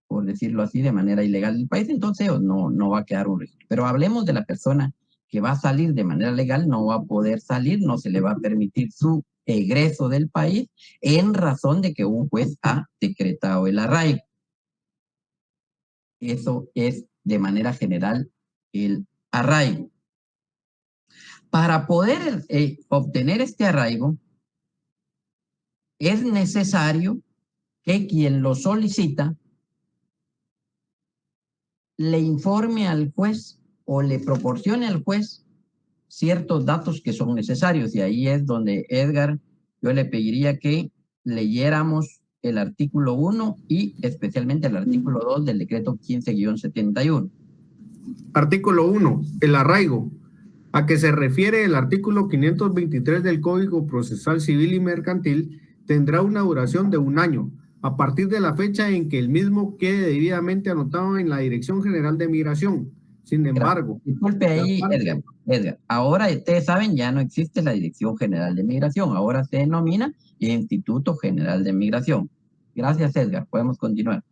por decirlo así, de manera ilegal del país, entonces ellos no va a quedar un registro. Pero hablemos de la persona que va a salir de manera legal, no va a poder salir, no se le va a permitir su egreso del país en razón de que un juez ha decretado el arraigo. Eso es de manera general el arraigo. Para poder obtener este arraigo, es necesario que quien lo solicita le informe al juez o le proporcione al juez ciertos datos que son necesarios. Y ahí es donde, Edgar, yo le pediría que leyéramos el artículo 1 y especialmente el artículo 2 del decreto 15-71. Artículo 1. El arraigo. A que se refiere el artículo 523 del Código Procesal Civil y Mercantil tendrá una duración de 1 año, a partir de la fecha en que el mismo quede debidamente anotado en la Dirección General de Migración. Sin embargo... Disculpe ahí, Edgar. Ahora ustedes saben, ya no existe la Dirección General de Migración, ahora se denomina Instituto General de Migración. Gracias, Edgar. Podemos continuar.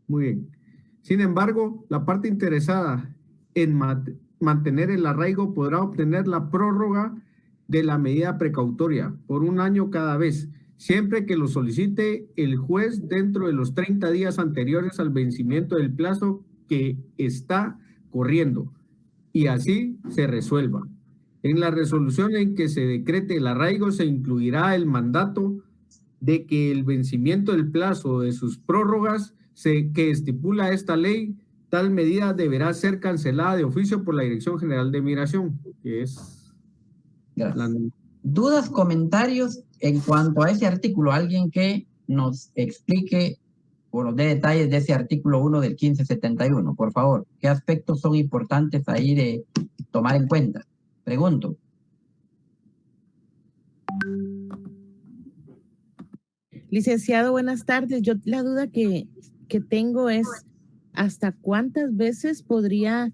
Muy bien. Sin embargo, la parte interesada en mantener el arraigo podrá obtener la prórroga de la medida precautoria por 1 año cada vez, siempre que lo solicite el juez dentro de los 30 días anteriores al vencimiento del plazo que está corriendo, y así se resuelva. En la resolución en que se decrete el arraigo se incluirá el mandato de que el vencimiento del plazo de sus prórrogas que estipula esta ley, tal medida deberá ser cancelada de oficio por la Dirección General de Migración, que es... Gracias. ¿Dudas, comentarios en cuanto a ese artículo? Alguien que nos explique o nos dé detalles de ese artículo 1 del 1571, por favor. ¿Qué aspectos son importantes ahí de tomar en cuenta? Pregunto. Licenciado, buenas tardes. Yo la duda que tengo es ¿hasta cuántas veces podría,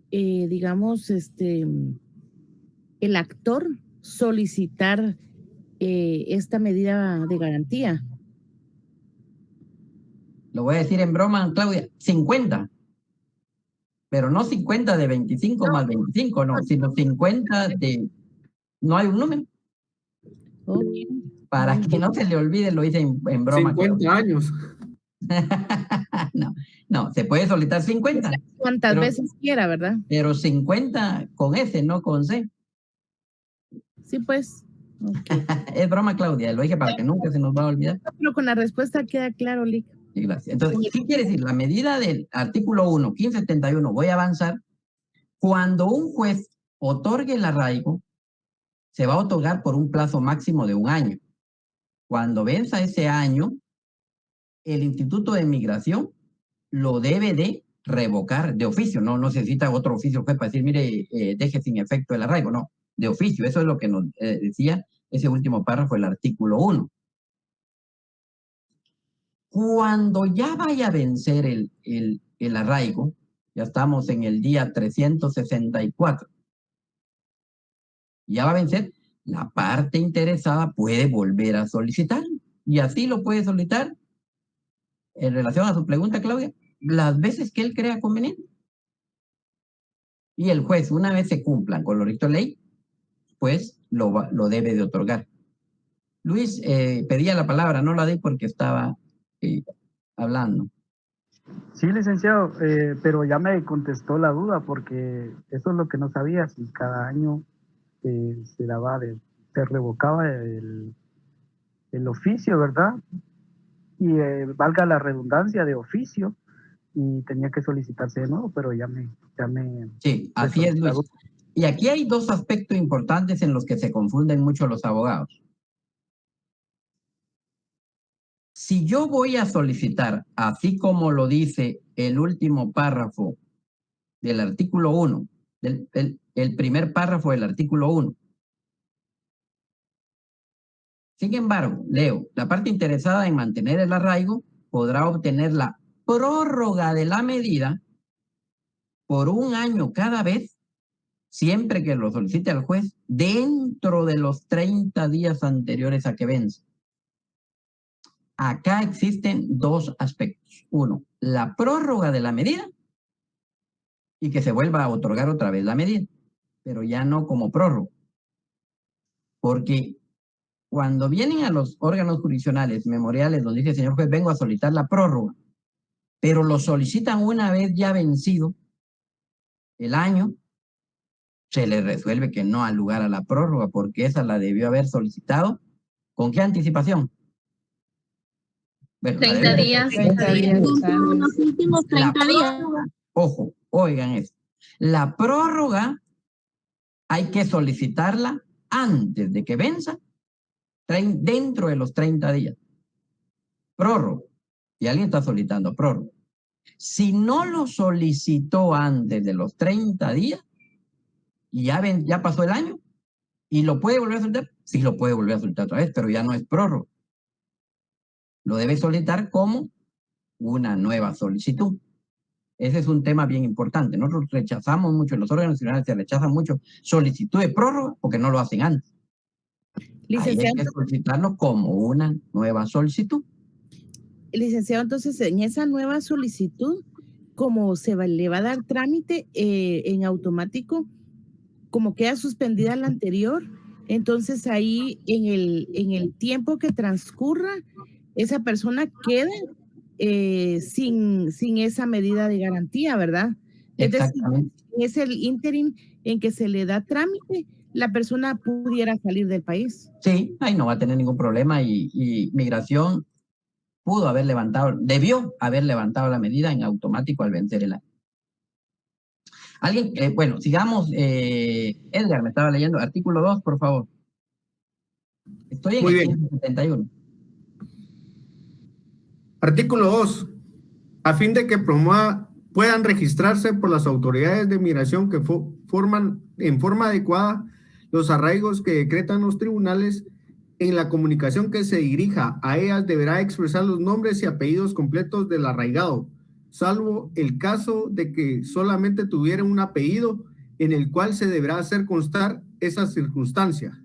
digamos, el actor solicitar esta medida de garantía? Lo voy a decir en broma, Claudia, 50. Pero no 50 de 25 más 25, no, sino 50 de... No hay un número. Okay. Para que no se le olvide, lo hice en broma. 50 Claudia. años. No, se puede solicitar 50. Cuantas veces quiera, ¿verdad? Pero 50 con S, no con C. Sí, pues. Okay. Es broma, Claudia, lo dije para que nunca se nos va a olvidar. Pero con la respuesta queda claro, Lic. Sí, gracias. Entonces, ¿qué quiere decir? La medida del artículo 1, 1571, voy a avanzar. Cuando un juez otorgue el arraigo, se va a otorgar por un plazo máximo de 1 año. Cuando venza ese año, el Instituto de Migración lo debe de revocar de oficio. No necesita otro oficio juez para decir, mire, deje sin efecto el arraigo. No, de oficio. Eso es lo que nos decía ese último párrafo del artículo 1. Cuando ya vaya a vencer el arraigo, ya estamos en el día 364, ya va a vencer, la parte interesada puede volver a solicitar, y así lo puede solicitar, en relación a su pregunta, Claudia, las veces que él crea conveniente. Y el juez, una vez se cumplan con lo dicto de ley, pues lo debe de otorgar. Luis, pedía la palabra, no la di porque estaba hablando. Sí, licenciado, pero ya me contestó la duda porque eso es lo que no sabía, si cada año se revocaba el oficio, ¿verdad? Y valga la redundancia de oficio, y tenía que solicitarse de nuevo, pero ya me sí, así es, Luis. Y aquí hay dos aspectos importantes en los que se confunden mucho los abogados. Si yo voy a solicitar, así como lo dice el último párrafo del artículo 1, el primer párrafo del artículo 1. Sin embargo, leo, la parte interesada en mantener el arraigo podrá obtener la prórroga de la medida por 1 año cada vez, siempre que lo solicite al juez, dentro de los 30 días anteriores a que vence. Acá existen dos aspectos. Uno, la prórroga de la medida y que se vuelva a otorgar otra vez la medida, pero ya no como prórroga. Porque cuando vienen a los órganos jurisdiccionales, memoriales, donde dice, señor juez, vengo a solicitar la prórroga, pero lo solicitan una vez ya vencido el año, se le resuelve que no ha lugar a la prórroga, porque esa la debió haber solicitado. ¿Con qué anticipación? Bueno, 30 días. 30 días. Los últimos 30 días. Ojo, oigan eso. La prórroga hay que solicitarla antes de que venza, dentro de los 30 días. Prórroga. Y alguien está solicitando prórroga. Si no lo solicitó antes de los 30 días, y ya pasó el año, ¿y lo puede volver a solicitar? Sí, lo puede volver a solicitar otra vez, pero ya no es prórroga. Lo debe solicitar como una nueva solicitud. Ese es un tema bien importante. Nosotros rechazamos mucho, en los órganos nacionales se rechazan mucho solicitud de prórroga porque no lo hacen antes. Ahí hay que solicitarlo como una nueva solicitud. Licenciado, entonces en esa nueva solicitud, como le va a dar trámite en automático, como queda suspendida la anterior, entonces ahí en el tiempo que transcurra, esa persona queda sin esa medida de garantía, ¿verdad? Es decir, es el ínterin en que se le da trámite, la persona pudiera salir del país. Sí, ahí no va a tener ningún problema y Migración pudo haber levantado, debió haber levantado la medida en automático al vencer el año. Alguien, bueno, sigamos. Edgar, me estaba leyendo. Artículo 2, por favor. Estoy en Muy el bien. 171. Artículo 2. A fin de que puedan registrarse por las autoridades de migración que forman en forma adecuada los arraigos que decretan los tribunales, en la comunicación que se dirija a ellas deberá expresar los nombres y apellidos completos del arraigado, salvo el caso de que solamente tuviera un apellido en el cual se deberá hacer constar esa circunstancia: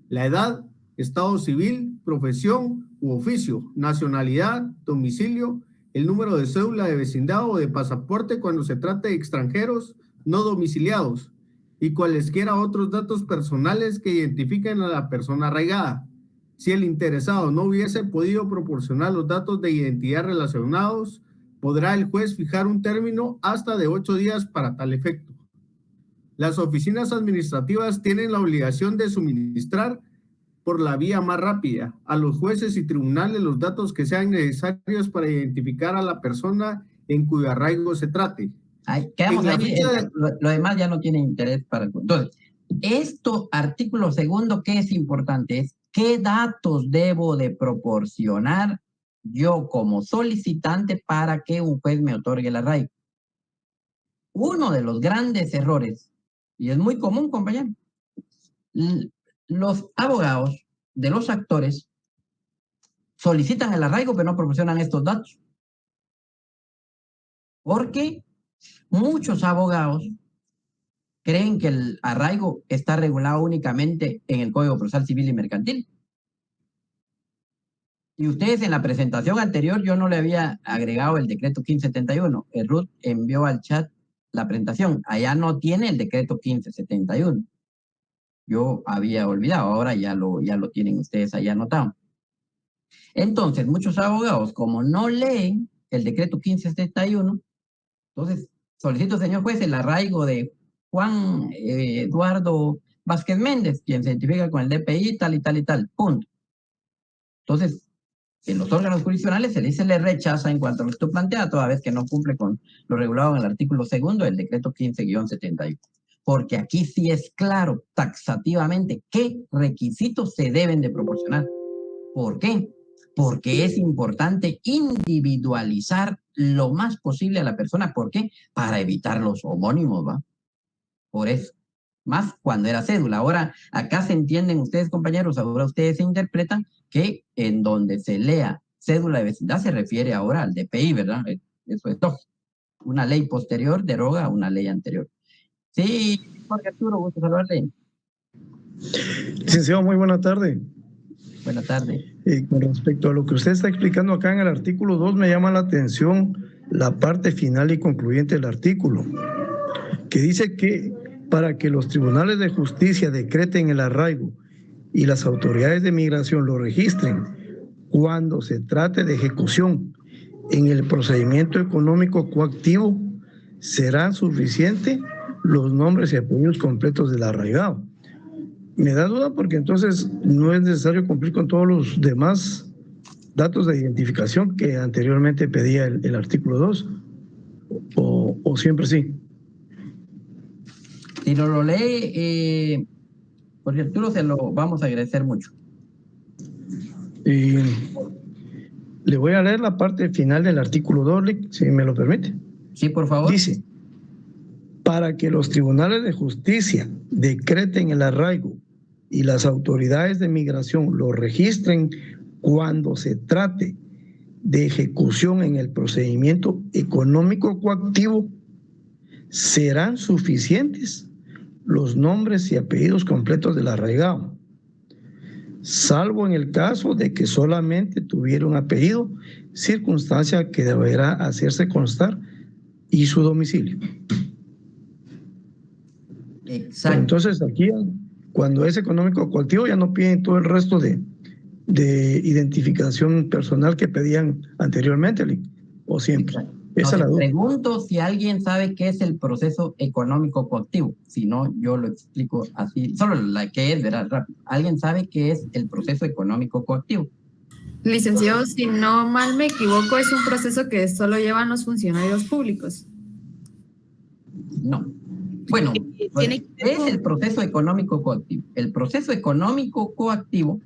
la edad, estado civil, profesión u oficio, nacionalidad, domicilio, el número de cédula de vecindad o de pasaporte cuando se trate de extranjeros no domiciliados, y cualesquiera otros datos personales que identifiquen a la persona arraigada. Si el interesado no hubiese podido proporcionar los datos de identidad relacionados, podrá el juez fijar un término hasta de 8 días para tal efecto. Las oficinas administrativas tienen la obligación de suministrar por la vía más rápida a los jueces y tribunales los datos que sean necesarios para identificar a la persona en cuyo arraigo se trate. Quedamos ahí, lo demás ya no tiene interés para... Entonces, esto, artículo segundo, ¿qué es importante? Es qué datos debo de proporcionar yo como solicitante para que un juez me otorgue el arraigo. Uno de los grandes errores, y es muy común, compañero, los abogados de los actores solicitan el arraigo pero no proporcionan estos datos. Porque muchos abogados creen que el arraigo está regulado únicamente en el Código Procesal Civil y Mercantil. Y ustedes en la presentación anterior yo no le había agregado el decreto 1571. El Ruth envió al chat la presentación. Allá no tiene el decreto 1571. Yo había olvidado, ahora ya lo tienen ustedes ahí anotado. Entonces, muchos abogados, como no leen el decreto 1571, entonces solicito, señor juez, el arraigo de Juan Eduardo Vázquez Méndez, quien se identifica con el DPI, tal y tal y tal, punto. Entonces, en los órganos jurisdiccionales se le rechaza en cuanto a lo que tú planteas, toda vez que no cumple con lo regulado en el artículo segundo del decreto 15-71. Porque aquí sí es claro, taxativamente, qué requisitos se deben de proporcionar. ¿Por qué? Porque es importante individualizar lo más posible a la persona. ¿Por qué? Para evitar los homónimos, ¿va? Por eso. Más cuando era cédula. Ahora, acá se entienden ustedes, compañeros, ahora ustedes se interpretan que en donde se lea cédula de vecindad se refiere ahora al DPI, ¿verdad? Eso es todo. Una ley posterior deroga a una ley anterior. Sí, Jorge Arturo, gusto saludarle. Licenciado, muy buena tarde. Buenas tardes. Con respecto a lo que usted está explicando acá en el artículo 2, me llama la atención la parte final y concluyente del artículo, que dice que para que los tribunales de justicia decreten el arraigo y las autoridades de migración lo registren cuando se trate de ejecución en el procedimiento económico coactivo, serán suficientes los nombres y apellidos completos del arraigado. Me da duda porque entonces no es necesario cumplir con todos los demás datos de identificación que anteriormente pedía el artículo 2, o siempre sí. Si no lo lee, Jorge Arturo, se lo vamos a agradecer mucho. Y le voy a leer la parte final del artículo 2, si me lo permite. Sí, por favor. Dice: para que los tribunales de justicia decreten el arraigo y las autoridades de migración lo registren cuando se trate de ejecución en el procedimiento económico coactivo, serán suficientes los nombres y apellidos completos del arraigado, salvo en el caso de que solamente tuviera un apellido, circunstancia que deberá hacerse constar, y su domicilio. Exacto. Entonces Cuando es económico coactivo ya no piden todo el resto de identificación personal que pedían anteriormente, o siempre. Esa es la duda. Pregunto si alguien sabe qué es el proceso económico coactivo. Si no, yo lo explico así. Solo la que es, verás, rápido. ¿Alguien sabe qué es el proceso económico coactivo? Licenciado, si no mal me equivoco, es un proceso que solo llevan los funcionarios públicos. No. Bueno, ¿qué es el proceso económico coactivo? El proceso económico coactivo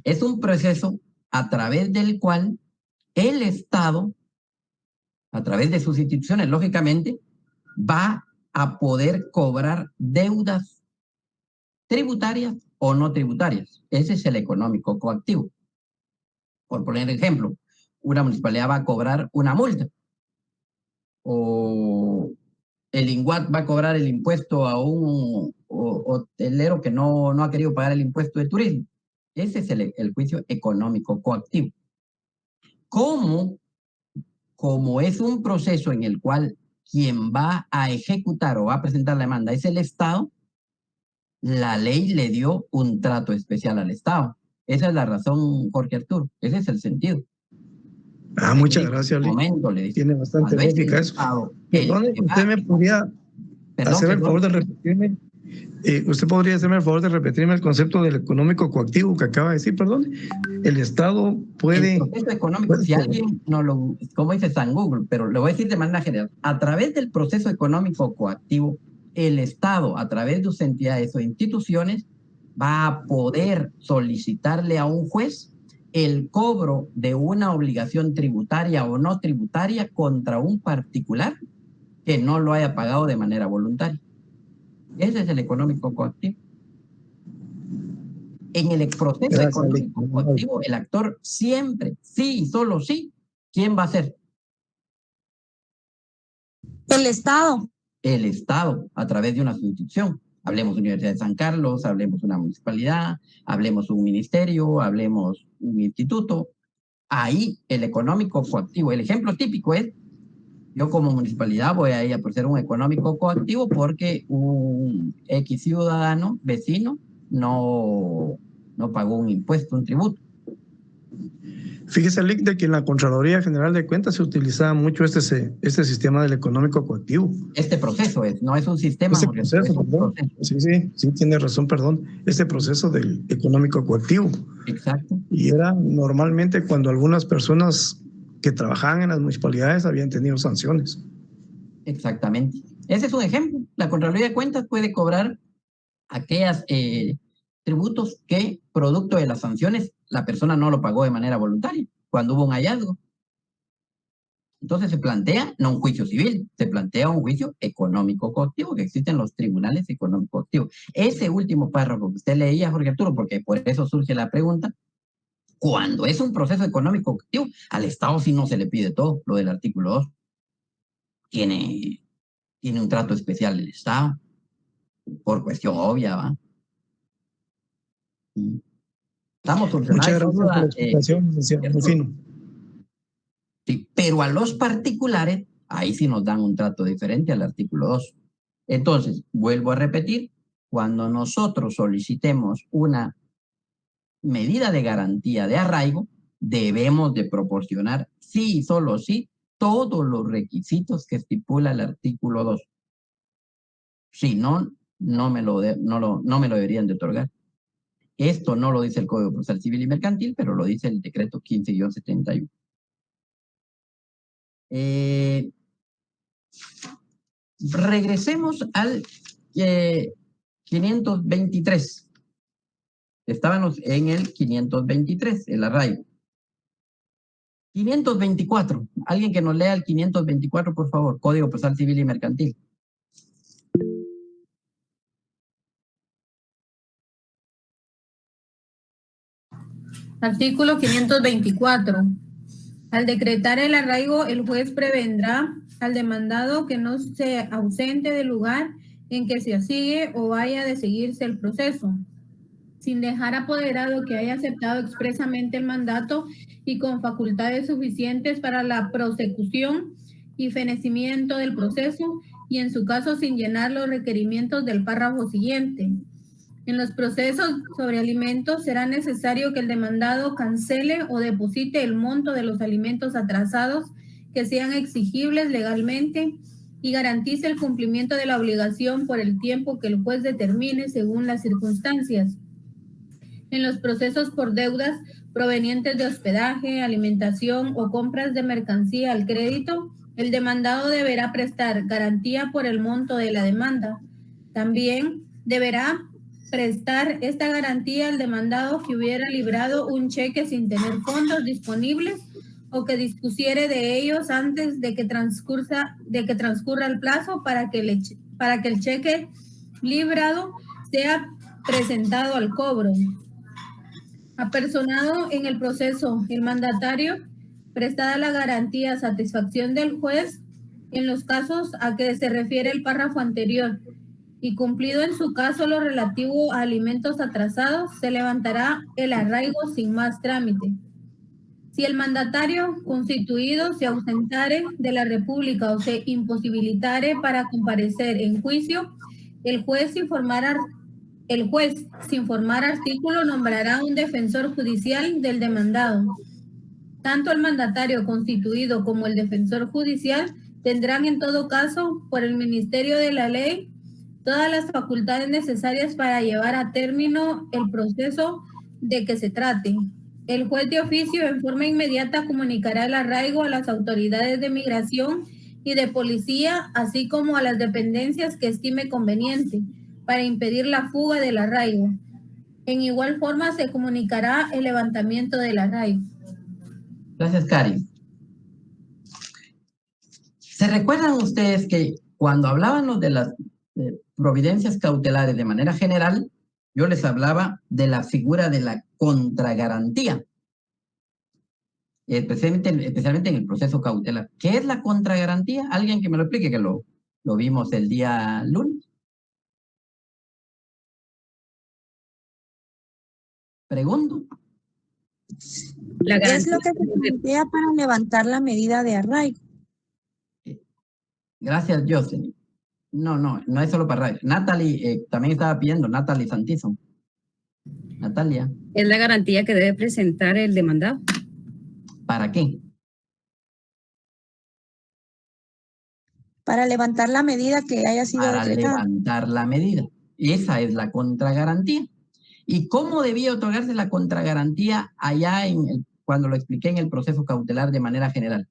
es un proceso a través del cual el Estado, a través de sus instituciones, lógicamente, va a poder cobrar deudas tributarias o no tributarias. Ese es el económico coactivo. Por poner ejemplo, una municipalidad va a cobrar una multa, o el INGUAT va a cobrar el impuesto a un hotelero que no ha querido pagar el impuesto de turismo. Ese es el juicio económico coactivo. Como es un proceso en el cual quien va a ejecutar o va a presentar la demanda es el Estado, la ley le dio un trato especial al Estado. Esa es la razón, Jorge Arturo. Ese es el sentido. Muchas gracias, Lee. Tiene bastante lógica eso. Perdone, ¿usted me podría hacerme el favor de repetirme? ¿Usted podría hacerme el favor de repetirme el concepto del económico coactivo que acaba de decir? Perdón. El Estado puede... El proceso económico, si alguien no lo... Como dice San Google, pero lo voy a decir de manera general. A través del proceso económico coactivo, el Estado, a través de sus entidades o instituciones, va a poder solicitarle a un juez el cobro de una obligación tributaria o no tributaria contra un particular que no lo haya pagado de manera voluntaria. Ese es el económico coactivo. En el proceso económico coactivo, el actor siempre, sí y solo sí, ¿quién va a ser? El Estado. El Estado, a través de una institución. Hablemos Universidad de San Carlos, hablemos una municipalidad, hablemos un ministerio, hablemos un instituto. Ahí el económico coactivo. El ejemplo típico es, yo como municipalidad voy a ir a hacer un económico coactivo porque un X ciudadano, vecino, no pagó un impuesto, un tributo. Fíjese, Lick, de que en la Contraloría General de Cuentas se utilizaba mucho este sistema del económico coactivo. Este proceso no es un sistema. Este proceso, perdón. Sí, tiene razón, perdón. Este proceso del económico coactivo. Exacto. Y era normalmente cuando algunas personas que trabajaban en las municipalidades habían tenido sanciones. Exactamente. Ese es un ejemplo. La Contraloría de Cuentas puede cobrar aquellos tributos que, producto de las sanciones, la persona no lo pagó de manera voluntaria, cuando hubo un hallazgo. Entonces se plantea no un juicio civil, se plantea un juicio económico coactivo, que existen los tribunales económicos coactivos. Ese último párrafo que usted leía, Jorge Arturo, porque por eso surge la pregunta, cuando es un proceso económico coactivo, al Estado sí no se le pide todo, lo del artículo 2. Tiene un trato especial el Estado, por cuestión obvia, ¿va? Estamos solucionando. Muchas gracias por la explicación, licenciado. Muy fino. Sí, pero a los particulares, ahí sí nos dan un trato diferente al artículo 2. Entonces, vuelvo a repetir, cuando nosotros solicitemos una medida de garantía de arraigo, debemos de proporcionar, sí y solo sí, todos los requisitos que estipula el artículo 2. Si no, no me lo deberían de otorgar. Esto no lo dice el Código Procesal Civil y Mercantil, pero lo dice el decreto 15-71. Regresemos al 523. Estábamos en el 523, el arraigo. 524. Alguien que nos lea el 524, por favor. Código Procesal Civil y Mercantil. Artículo 524. Al decretar el arraigo, el juez prevendrá al demandado que no se ausente del lugar en que se sigue o vaya de seguirse el proceso, sin dejar apoderado que haya aceptado expresamente el mandato y con facultades suficientes para la prosecución y fenecimiento del proceso, y en su caso sin llenar los requerimientos del párrafo siguiente. En los procesos sobre alimentos será necesario que el demandado cancele o deposite el monto de los alimentos atrasados que sean exigibles legalmente y garantice el cumplimiento de la obligación por el tiempo que el juez determine según las circunstancias. En los procesos por deudas provenientes de hospedaje, alimentación o compras de mercancía al crédito, el demandado deberá prestar garantía por el monto de la demanda. También deberá prestar esta garantía al demandado que hubiera librado un cheque sin tener fondos disponibles o que dispusiere de ellos antes de que transcurra el plazo para que el cheque librado sea presentado al cobro. Apersonado en el proceso, el mandatario, prestada la garantía a satisfacción del juez en los casos a que se refiere el párrafo anterior y cumplido en su caso lo relativo a alimentos atrasados, se levantará el arraigo sin más trámite. Si el mandatario constituido se ausentare de la República o se imposibilitare para comparecer en juicio, el juez sin formar artículo nombrará un defensor judicial del demandado. Tanto el mandatario constituido como el defensor judicial tendrán en todo caso, por el Ministerio de la Ley, todas las facultades necesarias para llevar a término el proceso de que se trate. El juez de oficio en forma inmediata comunicará el arraigo a las autoridades de migración y de policía, así como a las dependencias que estime conveniente, para impedir la fuga del arraigo. En igual forma se comunicará el levantamiento del arraigo. Gracias, Cari. ¿Se recuerdan ustedes que cuando hablábamos de las providencias cautelares de manera general, yo les hablaba de la figura de la contragarantía, especialmente en el proceso cautelar? ¿Qué es la contragarantía? ¿Alguien que me lo explique? Que lo vimos el día lunes. Pregunto. ¿Qué es lo que se plantea para levantar la medida de arraigo? Gracias, Jocelyn. No es solo para arraigo. Natalie, también estaba pidiendo, Natalie Santizo. Natalia. Es la garantía que debe presentar el demandado. ¿Para qué? Para levantar la medida que haya sido decretada. Para levantar la medida. Esa es la contragarantía. ¿Y cómo debía otorgarse la contragarantía allá cuando lo expliqué en el proceso cautelar de manera general?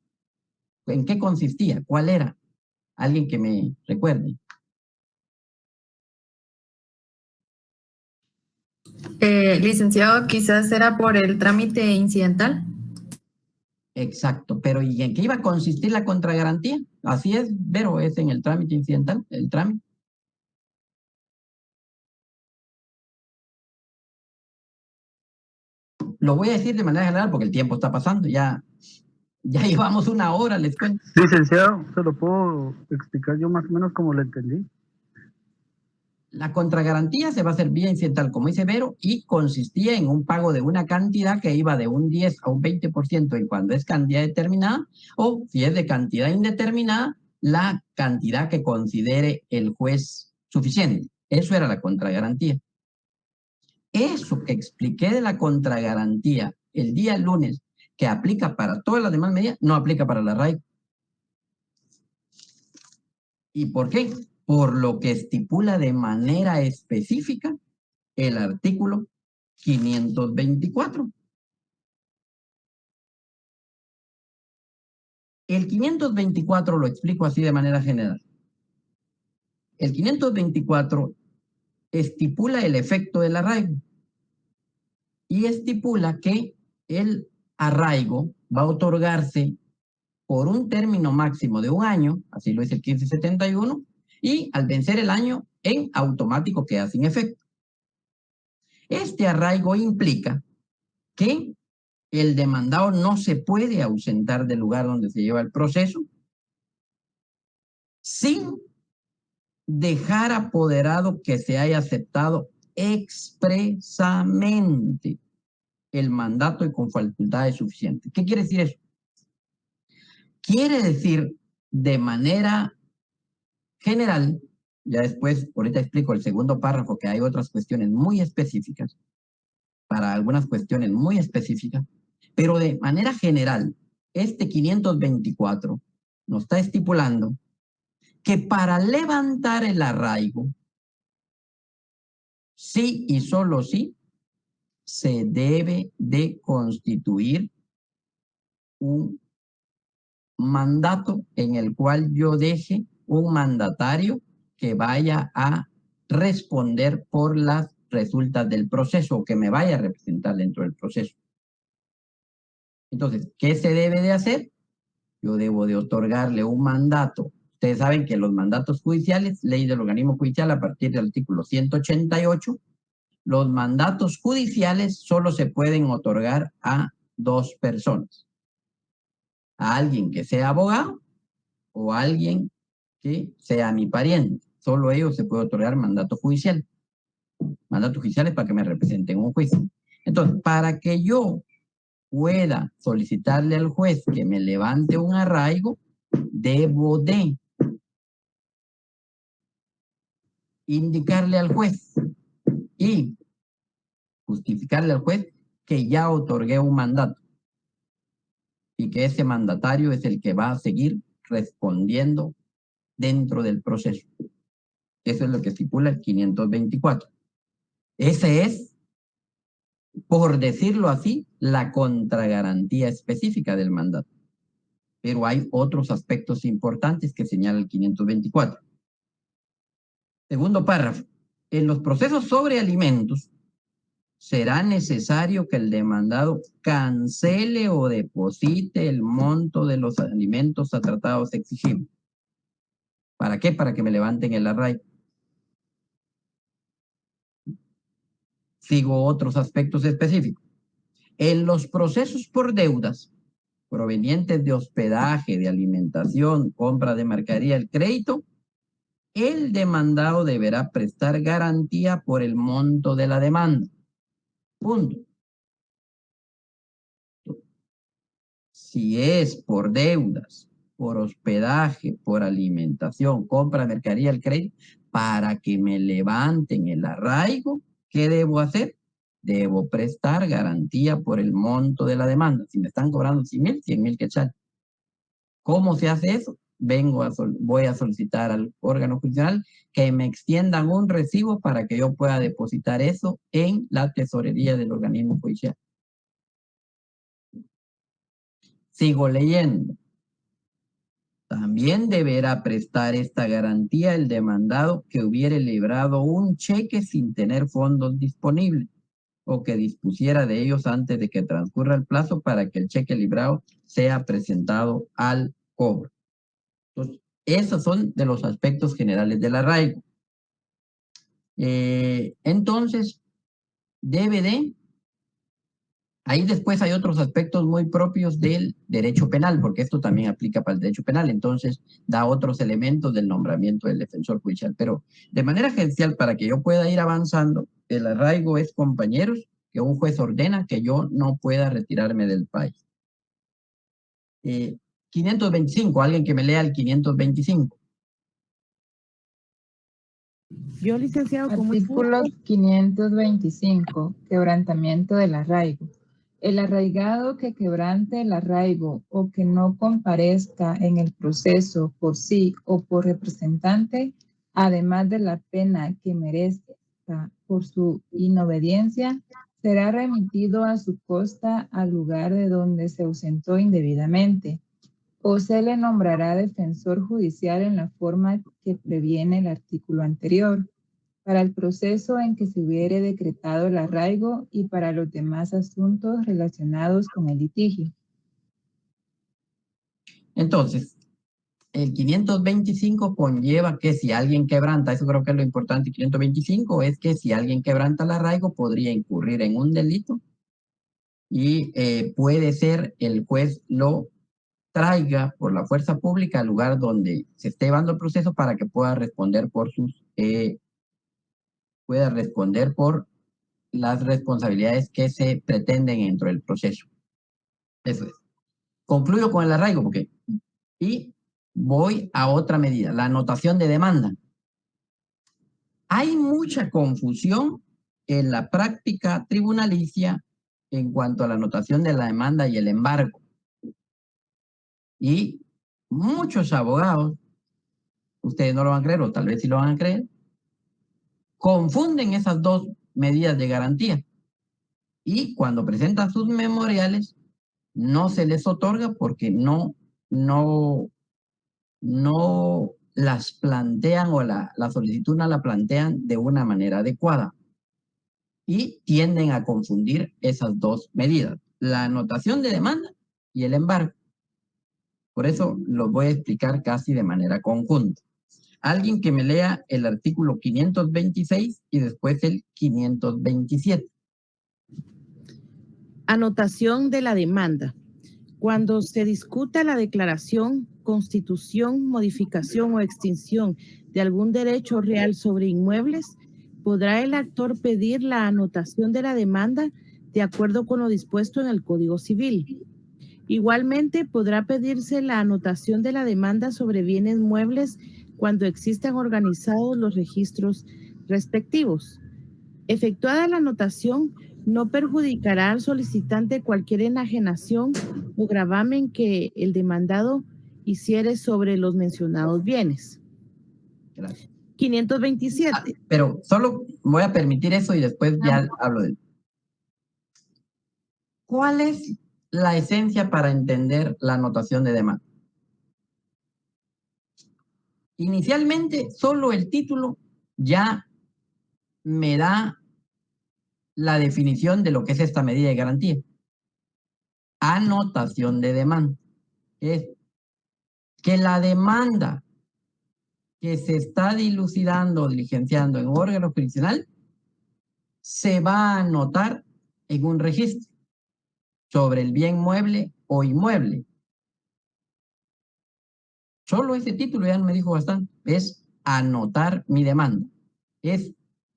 ¿En qué consistía? ¿Cuál era? Alguien que me recuerde. Licenciado, quizás era por el trámite incidental. Exacto, pero ¿y en qué iba a consistir la contragarantía? Así es, Vero, es en el trámite incidental, el trámite. Lo voy a decir de manera general porque el tiempo está pasando, ya llevamos 1 hora, les cuento. Licenciado, se lo puedo explicar yo más o menos como lo entendí. La contragarantía se va a hacer vía incidental, como dice Vero, y consistía en un pago de una cantidad que iba de un 10 a un 20% en cuando es cantidad determinada, o si es de cantidad indeterminada, la cantidad que considere el juez suficiente. Eso era la contragarantía. Eso que expliqué de la contragarantía el día lunes, que aplica para todas las demás medidas, no aplica para la arraigo. ¿Y por qué? Por lo que estipula de manera específica el artículo 524. El 524 lo explico así de manera general. El 524 estipula el efecto del arraigo y estipula que el arraigo va a otorgarse por un término máximo de 1 año, así lo dice el 1571, y al vencer el año en automático queda sin efecto. Este arraigo implica que el demandado no se puede ausentar del lugar donde se lleva el proceso sin dejar apoderado que se haya aceptado expresamente el mandato y con facultades suficientes. ¿Qué quiere decir eso? Quiere decir de manera general Ya después, ahorita explico el segundo párrafo, que hay otras cuestiones muy específicas, para algunas cuestiones muy específicas, pero de manera general, este 524 nos está estipulando que para levantar el arraigo, sí y solo sí, se debe de constituir un mandato en el cual yo deje un mandatario que vaya a responder por las resultas del proceso o que me vaya a representar dentro del proceso. Entonces, ¿qué se debe de hacer? Yo debo de otorgarle un mandato. Ustedes saben que los mandatos judiciales, ley del organismo judicial a partir del artículo 188, los mandatos judiciales solo se pueden otorgar a 2 personas. A alguien que sea abogado o a alguien que sea mi pariente. Solo ellos se puede otorgar mandato judicial. Mandato judicial es para que me representen en un juicio. Entonces, para que yo pueda solicitarle al juez que me levante un arraigo, debo de indicarle al juez y justificarle al juez que ya otorgué un mandato y que ese mandatario es el que va a seguir respondiendo dentro del proceso. Eso es lo que estipula el 524. Ese es, por decirlo así, la contragarantía específica del mandato. Pero hay otros aspectos importantes que señala el 524. Segundo párrafo. En los procesos sobre alimentos, será necesario que el demandado cancele o deposite el monto de los alimentos a tratados exigibles. ¿Para qué? Para que me levanten el arraigo. Sigo otros aspectos específicos. En los procesos por deudas provenientes de hospedaje, de alimentación, compra de mercadería, el crédito, el demandado deberá prestar garantía por el monto de la demanda. Punto. Si es por deudas, por hospedaje, por alimentación, compra de mercadería, el crédito, para que me levanten el arraigo, ¿qué debo hacer? Debo prestar garantía por el monto de la demanda. Si me están cobrando 100,000 quetzales. ¿Cómo se hace eso? Voy a solicitar al órgano judicial que me extiendan un recibo para que yo pueda depositar eso en la tesorería del organismo judicial. Sigo leyendo. También deberá prestar esta garantía el demandado que hubiere librado un cheque sin tener fondos disponibles o que dispusiera de ellos antes de que transcurra el plazo para que el cheque librado sea presentado al cobro. Entonces, esos son de los aspectos generales del arraigo. Entonces, ahí después hay otros aspectos muy propios del derecho penal, porque esto también aplica para el derecho penal, entonces da otros elementos del nombramiento del defensor judicial. Pero de manera gerencial, para que yo pueda ir avanzando, el arraigo es, compañeros, que un juez ordena que yo no pueda retirarme del país. 525, alguien que me lea el 525. Yo, licenciado, como Artículo 525, quebrantamiento del arraigo. El arraigado que quebrante el arraigo o que no comparezca en el proceso por sí o por representante, además de la pena que merezca por su inobediencia, será remitido a su costa al lugar de donde se ausentó indebidamente, o se le nombrará defensor judicial en la forma que previene el artículo anterior, para el proceso en que se hubiere decretado el arraigo y para los demás asuntos relacionados con el litigio. Entonces, el 525 conlleva que si alguien quebranta, eso creo que es lo importante, el 525 es que si alguien quebranta el arraigo podría incurrir en un delito y puede ser el juez lo traiga por la fuerza pública al lugar donde se esté llevando el proceso para que pueda responder por las responsabilidades que se pretenden dentro del proceso. Eso es. Concluyo con el arraigo y voy a otra medida, la anotación de demanda. Hay mucha confusión en la práctica tribunalicia en cuanto a la anotación de la demanda y el embargo. Y muchos abogados, ustedes no lo van a creer o tal vez sí lo van a creer, confunden esas dos medidas de garantía. Y cuando presentan sus memoriales, no se les otorga porque no las plantean o la solicitud no la plantean de una manera adecuada. Y tienden a confundir esas dos medidas, la anotación de demanda y el embargo. Por eso lo voy a explicar casi de manera conjunta. Alguien que me lea el artículo 526 y después el 527. Anotación de la demanda. Cuando se discuta la declaración, constitución, modificación o extinción de algún derecho real sobre inmuebles, podrá el actor pedir la anotación de la demanda de acuerdo con lo dispuesto en el Código Civil. Igualmente, podrá pedirse la anotación de la demanda sobre bienes muebles cuando existan organizados los registros respectivos. Efectuada la anotación, no perjudicará al solicitante cualquier enajenación o gravamen que el demandado hiciere sobre los mencionados bienes. Gracias. 527. Pero solo voy a permitir eso y después ya hablo de él. ¿Cuál es la esencia para entender la anotación de demanda? Inicialmente, solo el título ya me da la definición de lo que es esta medida de garantía. Anotación de demanda. Es que la demanda que se está dilucidando o diligenciando en un órgano jurisdiccional se va a anotar en un registro sobre el bien mueble o inmueble. Solo ese título ya me dijo bastante. Es anotar mi demanda. Es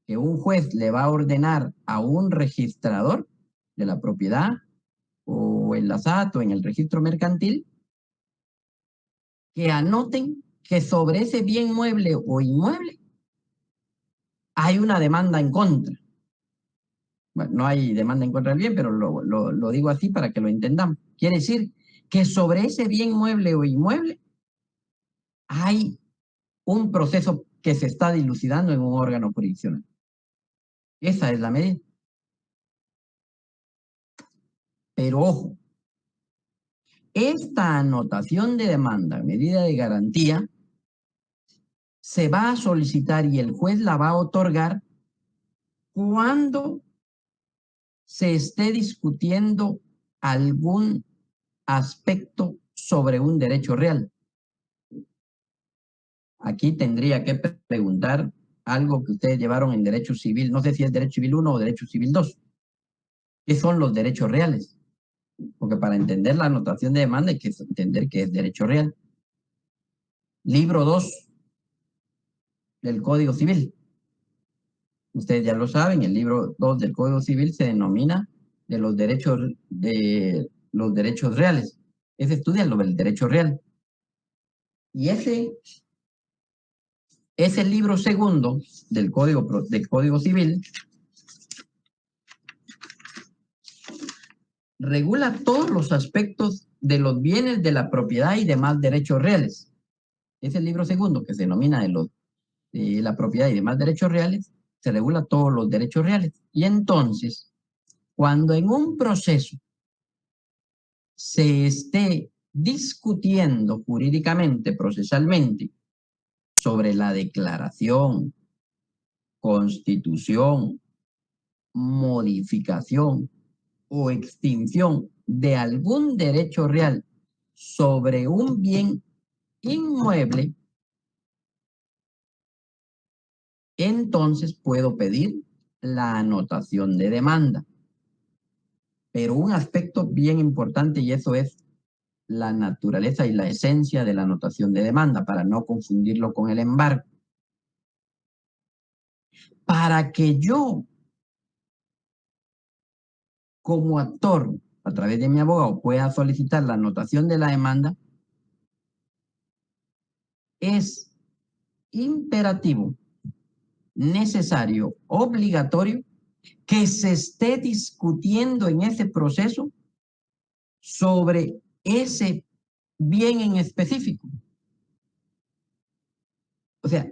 que un juez le va a ordenar a un registrador de la propiedad o en la SAT o en el registro mercantil que anoten que sobre ese bien mueble o inmueble hay una demanda en contra. Bueno, no hay demanda en contra del bien, pero lo digo así para que lo entendamos. Quiere decir que sobre ese bien mueble o inmueble hay un proceso que se está dilucidando en un órgano jurisdiccional. Esa es la medida. Pero ojo, esta anotación de demanda, medida de garantía, se va a solicitar y el juez la va a otorgar cuando se esté discutiendo algún aspecto sobre un derecho real. Aquí tendría que preguntar algo que ustedes llevaron en derecho civil, no sé si es derecho civil 1 o derecho civil 2. ¿Qué son los derechos reales? Porque para entender la anotación de demanda hay que entender qué es derecho real. Libro 2 del Código Civil. Ustedes ya lo saben, el libro 2 del Código Civil se denomina de los derechos reales. Ese estudia lo del derecho real. Y ese es el libro segundo del Código Civil. Regula todos los aspectos de los bienes de la propiedad y demás derechos reales. Es el libro segundo que se denomina de la propiedad y demás derechos reales. Se regula todos los derechos reales. Y entonces, cuando en un proceso se esté discutiendo jurídicamente, procesalmente, sobre la declaración, constitución, modificación o extinción de algún derecho real sobre un bien inmueble, entonces puedo pedir la anotación de demanda. Pero un aspecto bien importante, y eso es la naturaleza y la esencia de la anotación de demanda, para no confundirlo con el embargo. Para que yo, como actor, a través de mi abogado, pueda solicitar la anotación de la demanda, es imperativo necesario, obligatorio, que se esté discutiendo en ese proceso sobre ese bien en específico. O sea,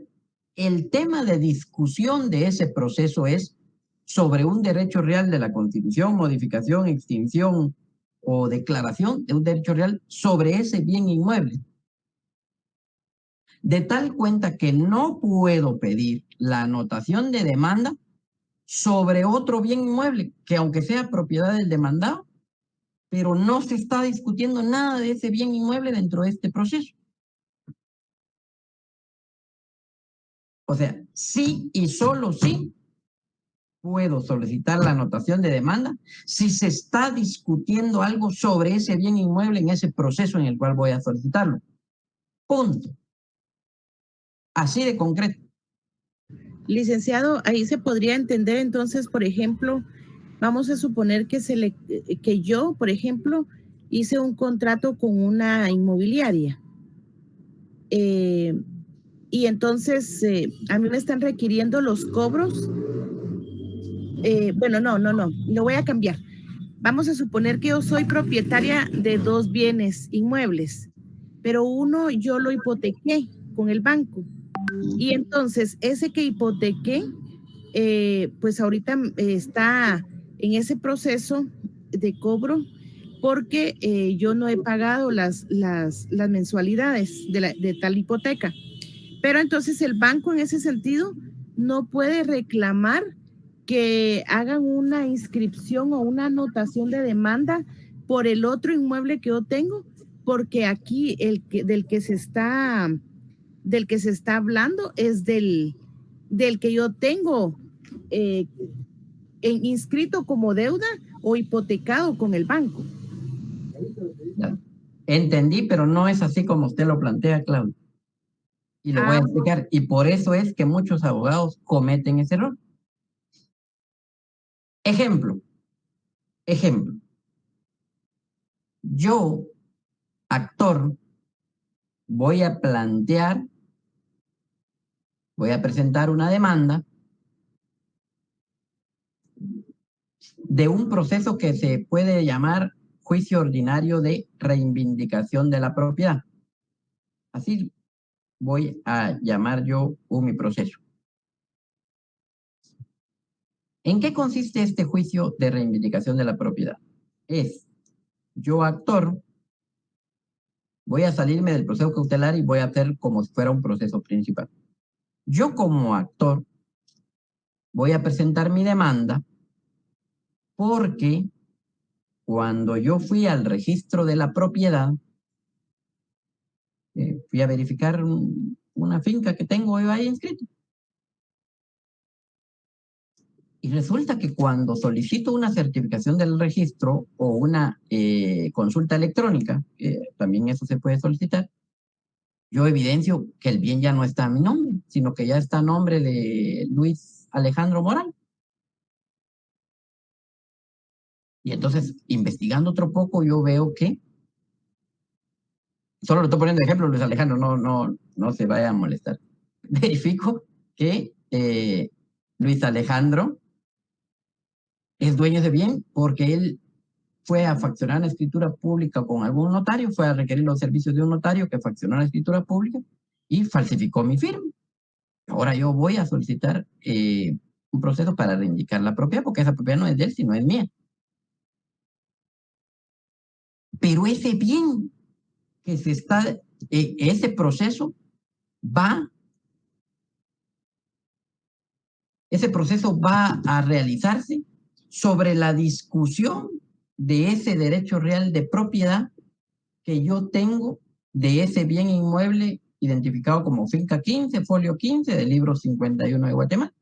el tema de discusión de ese proceso es sobre un derecho real de la Constitución, modificación, extinción o declaración de un derecho real sobre ese bien inmueble. De tal cuenta que no puedo pedir la anotación de demanda sobre otro bien inmueble, que aunque sea propiedad del demandado, pero no se está discutiendo nada de ese bien inmueble dentro de este proceso. O sea, sí y solo sí puedo solicitar la anotación de demanda si se está discutiendo algo sobre ese bien inmueble en ese proceso en el cual voy a solicitarlo. Punto. Así de concreto. Licenciado, ahí se podría entender entonces, por ejemplo, vamos a suponer que yo, por ejemplo, hice un contrato con una inmobiliaria. Y entonces a mí me están requiriendo los cobros. Bueno, no, lo voy a cambiar. Vamos a suponer que yo soy propietaria de 2 bienes inmuebles, pero uno yo lo hipotequé con el banco. Y entonces ese que hipotequé, pues ahorita está en ese proceso de cobro porque yo no he pagado las mensualidades de tal hipoteca. Pero entonces el banco en ese sentido no puede reclamar que hagan una inscripción o una anotación de demanda por el otro inmueble que yo tengo, porque aquí del que se está hablando es del que yo tengo inscrito como deuda o hipotecado con el banco. Entendí, pero no es así como usted lo plantea, Claudia. Y lo voy a explicar. Y por eso es que muchos abogados cometen ese error. Ejemplo. Yo, actor, voy a presentar una demanda de un proceso que se puede llamar juicio ordinario de reivindicación de la propiedad. Así voy a llamar yo mi proceso. ¿En qué consiste este juicio de reivindicación de la propiedad? Yo, actor, voy a salirme del proceso cautelar y voy a hacer como si fuera un proceso principal. Yo, como actor, voy a presentar mi demanda porque cuando yo fui al registro de la propiedad, fui a verificar una finca que tengo ahí inscrito. Y resulta que cuando solicito una certificación del registro o una consulta electrónica, también eso se puede solicitar, yo evidencio que el bien ya no está a mi nombre, sino que ya está a nombre de Luis Alejandro Moral. Y entonces, investigando otro poco, yo veo que, solo lo estoy poniendo de ejemplo, Luis Alejandro, no se vaya a molestar. Verifico que Luis Alejandro es dueño de bien porque él fue a faccionar la escritura pública con algún notario, fue a requerir los servicios de un notario que faccionó la escritura pública y falsificó mi firma. Ahora yo voy a solicitar un proceso para reivindicar la propiedad, porque esa propiedad no es de él, sino es mía. Pero ese bien que ese proceso va a realizarse sobre la discusión de ese derecho real de propiedad que yo tengo de ese bien inmueble identificado como finca 15, folio 15 del libro 51 de Guatemala.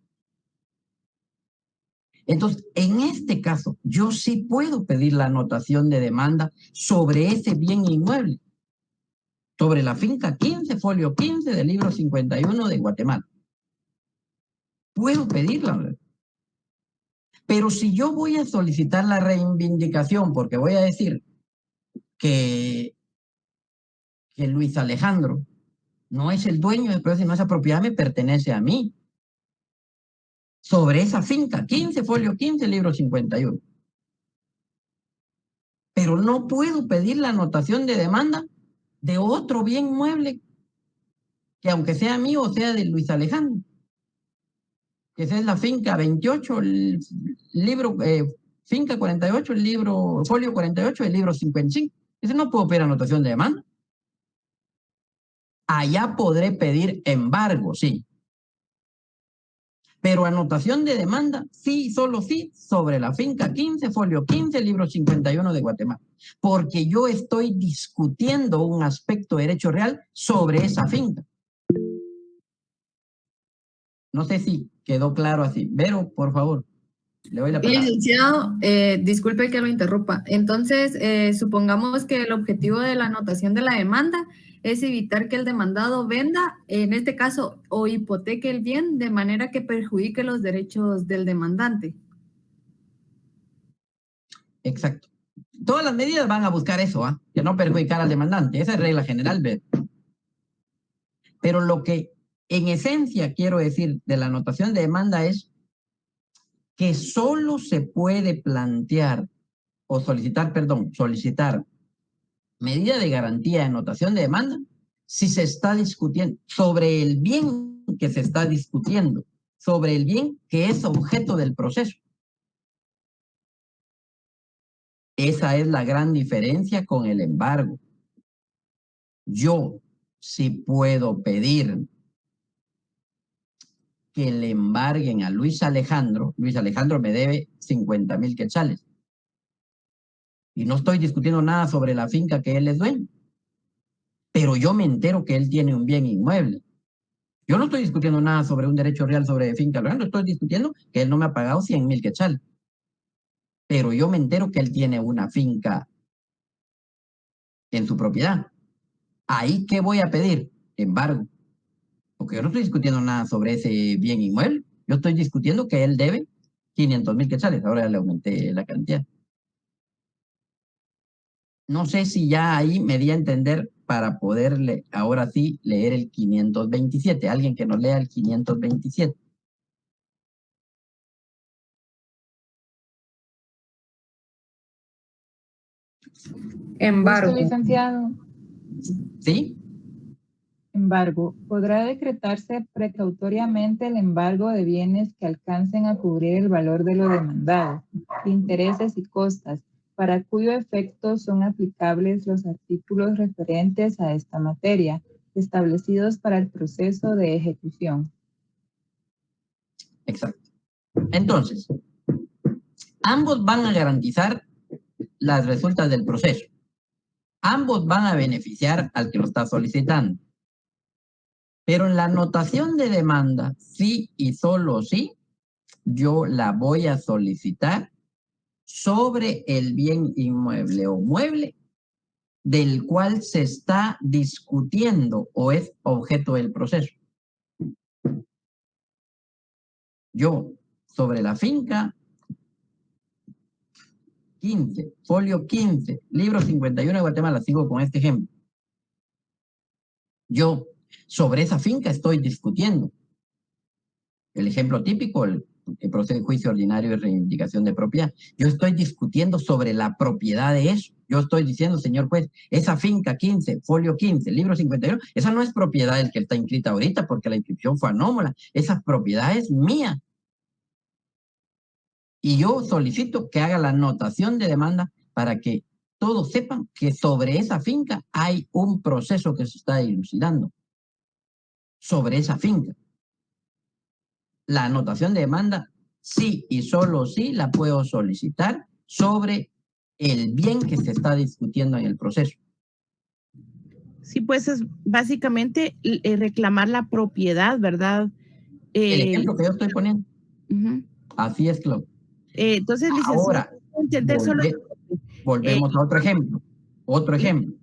Entonces, en este caso, yo sí puedo pedir la anotación de demanda sobre ese bien inmueble, sobre la finca 15, folio 15 del libro 51 de Guatemala. Puedo pedirla, ¿verdad? Pero si yo voy a solicitar la reivindicación, porque voy a decir que Luis Alejandro no es el dueño del proceso, sino esa propiedad me pertenece a mí. sobre esa finca, 15, folio 15, libro 51. Pero no puedo pedir la anotación de demanda de otro bien mueble que aunque sea mío o sea de Luis Alejandro. Que esa es la finca 28, el libro, finca 48, el libro, folio 48, el libro 55. Ese no puedo pedir anotación de demanda. Allá podré pedir embargo, sí. Pero anotación de demanda, sí, solo sí, sobre la finca 15, folio 15, libro 51 de Guatemala. Porque yo estoy discutiendo un aspecto de derecho real sobre esa finca. No sé si quedó claro así. Vero, por favor, le doy la palabra. Licenciado, disculpe que lo interrumpa. Entonces, supongamos que el objetivo de la anotación de la demanda es evitar que el demandado venda, en este caso, o hipoteque el bien de manera que perjudique los derechos del demandante. Exacto. Todas las medidas van a buscar eso, que no perjudicar al demandante. Esa es regla general, Vero. Pero lo que en esencia quiero decir de la anotación de demanda es que solo se puede plantear o solicitar medida de garantía de anotación de demanda si se está discutiendo sobre el bien que se está discutiendo, sobre el bien que es objeto del proceso. Esa es la gran diferencia con el embargo. Yo sí puedo pedir que le embarguen a Luis Alejandro. Luis Alejandro me debe 50,000 quetzales. Y no estoy discutiendo nada sobre la finca que él es dueño. Pero yo me entero que él tiene un bien inmueble. Yo no estoy discutiendo nada sobre un derecho real sobre finca Alejandro. Estoy discutiendo que él no me ha pagado 100,000 quetzales. Pero yo me entero que él tiene una finca en su propiedad. ¿Ahí qué voy a pedir? Embargo. Porque yo no estoy discutiendo nada sobre ese bien inmueble. Yo estoy discutiendo que él debe 500,000 quetzales. Ahora le aumenté la cantidad. No sé si ya ahí me di a entender para poderle, ahora sí, leer el 527. Alguien que nos lea el 527. Embargo. Licenciado. ¿Sí? Embargo. Podrá decretarse precautoriamente el embargo de bienes que alcancen a cubrir el valor de lo demandado, intereses y costas, para cuyo efecto son aplicables los artículos referentes a esta materia, establecidos para el proceso de ejecución. Exacto. Entonces, ambos van a garantizar las resultas del proceso. Ambos van a beneficiar al que lo está solicitando. Pero en la anotación de demanda, sí y solo sí, yo la voy a solicitar sobre el bien inmueble o mueble del cual se está discutiendo o es objeto del proceso. Yo, sobre la finca 15, folio 15, libro 51 de Guatemala, sigo con este ejemplo. Yo, sobre esa finca estoy discutiendo. El ejemplo típico, el proceso de juicio ordinario de reivindicación de propiedad. Yo estoy discutiendo sobre la propiedad de eso. Yo estoy diciendo, señor juez, esa finca 15, folio 15, libro 51, esa no es propiedad del que está inscrita ahorita porque la inscripción fue anómala. Esa propiedad es mía. Y yo solicito que haga la anotación de demanda para que todos sepan que sobre esa finca hay un proceso que se está dilucidando. Sobre esa finca. La anotación de demanda, sí y solo sí la puedo solicitar sobre el bien que se está discutiendo en el proceso. Sí, pues es básicamente reclamar la propiedad, ¿verdad? El ejemplo que yo estoy poniendo. Así es, Claudio. Entonces, licenciado, ahora, volvemos a otro ejemplo. Otro ejemplo.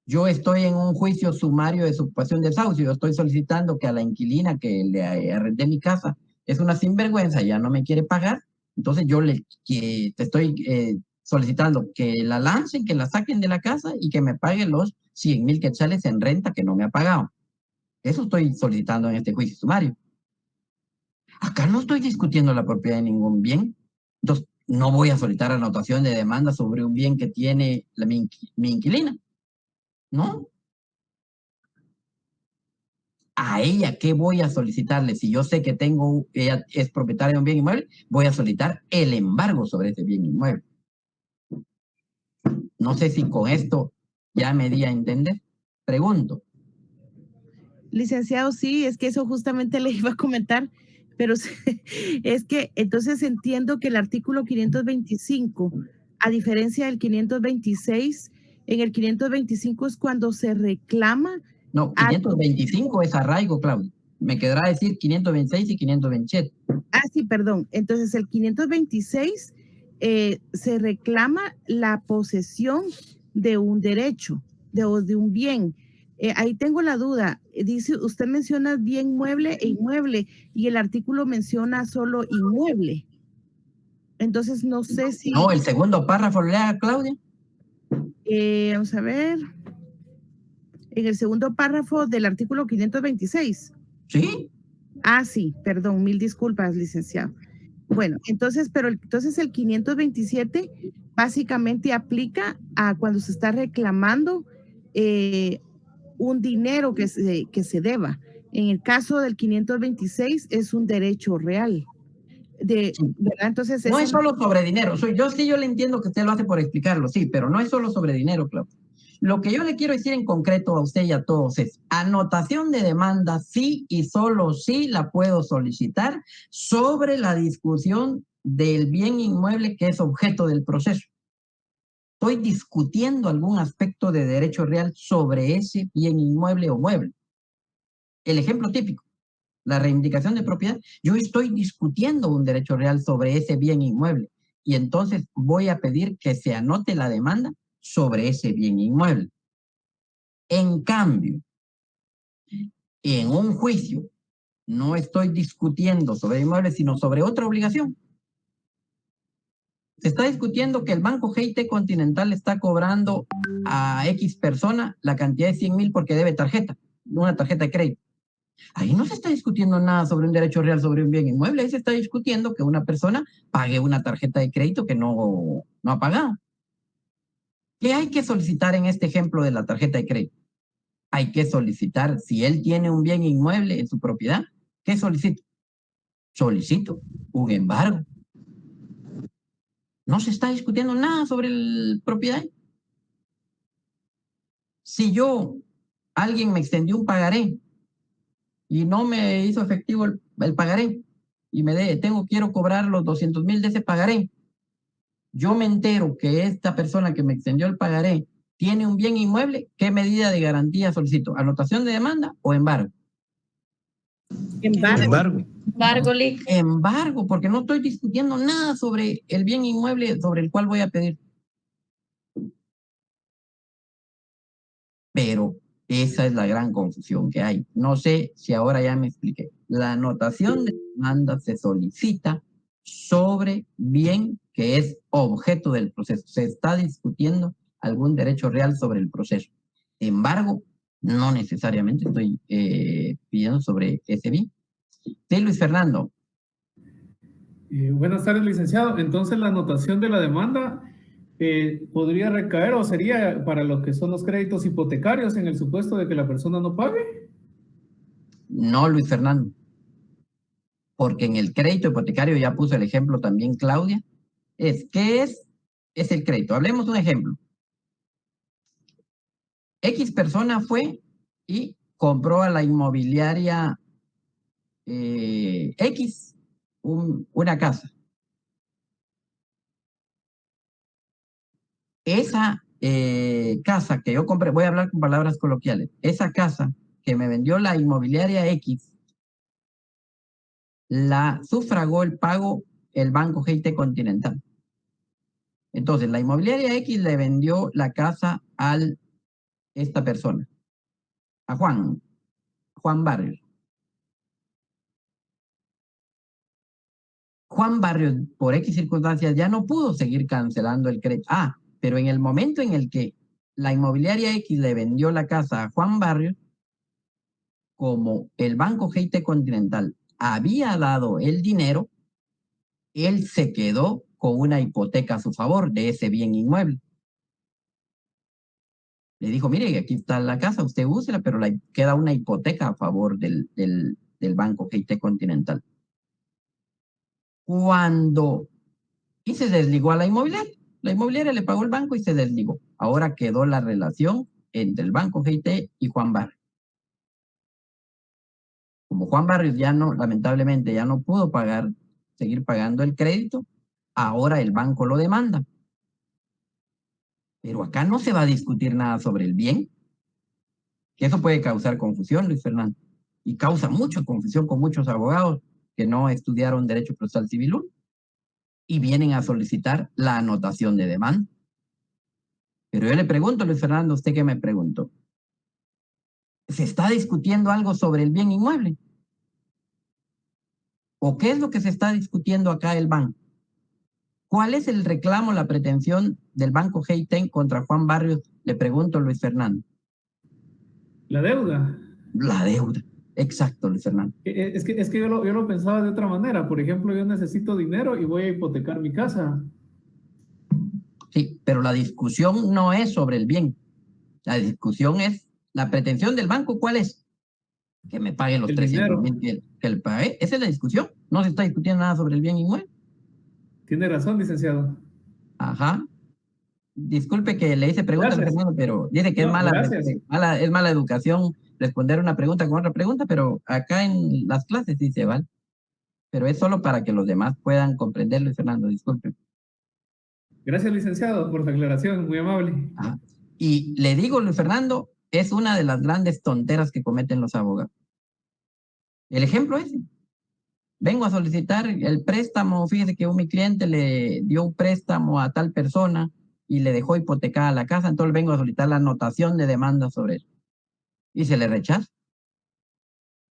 Yo estoy en un juicio sumario de desocupación de desahucio. Yo estoy solicitando que a la inquilina que le arrendé mi casa es una sinvergüenza, ya no me quiere pagar. Entonces yo te estoy solicitando que la lancen, que la saquen de la casa y que me paguen los 100,000 quetzales en renta que no me ha pagado. Eso estoy solicitando en este juicio sumario. Acá no estoy discutiendo la propiedad de ningún bien. Entonces, no voy a solicitar anotación de demanda sobre un bien que tiene mi inquilina. ¿No? ¿A ella qué voy a solicitarle? Si yo sé que ella es propietaria de un bien inmueble, voy a solicitar el embargo sobre ese bien inmueble. No sé si con esto ya me di a entender. Pregunto. Licenciado, sí, es que eso justamente le iba a comentar, pero es que entonces entiendo que el artículo 525, a diferencia del 526, en el 525 es cuando se reclama. No, 525 es arraigo, Claudia. Me quedará decir 526 y 527. Ah, sí, perdón. Entonces el 526 se reclama la posesión de un derecho, de un bien. Ahí tengo la duda. Dice, usted menciona bien mueble e inmueble y el artículo menciona solo inmueble. Entonces no sé si... No, el segundo párrafo, lea, Claudia. Vamos a ver. En el segundo párrafo del artículo 526. Sí. Ah, sí, perdón, mil disculpas, licenciado. Bueno, entonces, entonces el 527 básicamente aplica a cuando se está reclamando un dinero que se deba. En el caso del 526 es un derecho real. ¿Verdad? Entonces, no es solo sobre dinero. Yo le entiendo que usted lo hace por explicarlo, sí, pero no es solo sobre dinero, Claudia. Lo que yo le quiero decir en concreto a usted y a todos es, anotación de demanda sí y solo sí la puedo solicitar sobre la discusión del bien inmueble que es objeto del proceso. Estoy discutiendo algún aspecto de derecho real sobre ese bien inmueble o mueble. El ejemplo típico, la reivindicación de propiedad. Yo estoy discutiendo un derecho real sobre ese bien inmueble y entonces voy a pedir que se anote la demanda sobre ese bien inmueble. En cambio, en un juicio no estoy discutiendo sobre inmuebles, sino sobre otra obligación. Se está discutiendo que el Banco GIT Continental está cobrando a X persona la cantidad de 100,000 porque debe una tarjeta de crédito. Ahí no se está discutiendo nada sobre un derecho real sobre un bien inmueble, ahí se está discutiendo que una persona pague una tarjeta de crédito que no ha pagado. ¿Qué hay que solicitar en este ejemplo de la tarjeta de crédito? Hay que solicitar, si él tiene un bien inmueble en su propiedad, ¿qué solicito? Solicito un embargo. No se está discutiendo nada sobre la propiedad. Si alguien me extendió un pagaré y no me hizo efectivo el pagaré y quiero cobrar los 200,000 de ese pagaré, yo me entero que esta persona que me extendió el pagaré tiene un bien inmueble, ¿qué medida de garantía solicito? ¿Anotación de demanda o embargo? Embargo. Embargo, porque no estoy discutiendo nada sobre el bien inmueble sobre el cual voy a pedir. Pero esa es la gran confusión que hay. No sé si ahora ya me expliqué. La anotación de demanda se solicita sobre bien que es objeto del proceso. Se está discutiendo algún derecho real sobre el proceso. Embargo, no necesariamente estoy pidiendo sobre ese bien. Sí, Luis Fernando. Buenas tardes, licenciado. Entonces, la anotación de la demanda podría recaer o sería para lo que son los créditos hipotecarios en el supuesto de que la persona no pague. No, Luis Fernando. Porque en el crédito hipotecario, ya puso el ejemplo también Claudia, ¿qué es el crédito? Hablemos de un ejemplo. X persona fue y compró a la inmobiliaria X una casa. Esa casa que yo compré, voy a hablar con palabras coloquiales, esa casa que me vendió la inmobiliaria X, la sufragó el pago el Banco GIT Continental. Entonces, la inmobiliaria X le vendió la casa a esta persona, a Juan Barrios. Juan Barrios, por X circunstancias, ya no pudo seguir cancelando el crédito. Pero en el momento en el que la inmobiliaria X le vendió la casa a Juan Barrios, como el Banco GIT Continental había dado el dinero, él se quedó con una hipoteca a su favor de ese bien inmueble. Le dijo, mire, aquí está la casa, usted úsela, pero queda una hipoteca a favor del Banco GIT Continental. Y se desligó a la inmobiliaria le pagó el banco y se desligó. Ahora quedó la relación entre el Banco GIT y Juan Barrios. Como Juan Barrios lamentablemente ya no pudo seguir pagando el crédito, ahora el banco lo demanda. Pero acá no se va a discutir nada sobre el bien, que eso puede causar confusión, Luis Fernando, y causa mucha confusión con muchos abogados que no estudiaron Derecho Procesal Civil 1 y vienen a solicitar la anotación de demanda. Pero yo le pregunto, Luis Fernando, ¿usted qué me preguntó? ¿Se está discutiendo algo sobre el bien inmueble? ¿O qué es lo que se está discutiendo acá el banco? ¿Cuál es el reclamo, la pretensión del Banco GIT contra Juan Barrios? Le pregunto, Luis Fernando. La deuda. La deuda. Exacto, Luis Fernando. Es que yo lo pensaba de otra manera. Por ejemplo, yo necesito dinero y voy a hipotecar mi casa. Sí, pero la discusión no es sobre el bien. La discusión es, la pretensión del banco, ¿cuál es? Que me pague los 300,000 que le pague. Esa es la discusión. No se está discutiendo nada sobre el bien inmueble. Tiene razón, licenciado. Ajá. Disculpe que le hice preguntas, Fernando, pero dice que es mala educación responder una pregunta con otra pregunta, pero acá en las clases sí se vale. Pero es solo para que los demás puedan comprenderlo, Fernando, disculpe. Gracias, licenciado, por su aclaración, muy amable. Ajá. Y le digo, Luis Fernando, es una de las grandes tonteras que cometen los abogados. El ejemplo es, vengo a solicitar el préstamo, fíjese que mi cliente le dio un préstamo a tal persona y le dejó hipotecada la casa, entonces vengo a solicitar la anotación de demanda sobre eso. Y se le rechaza.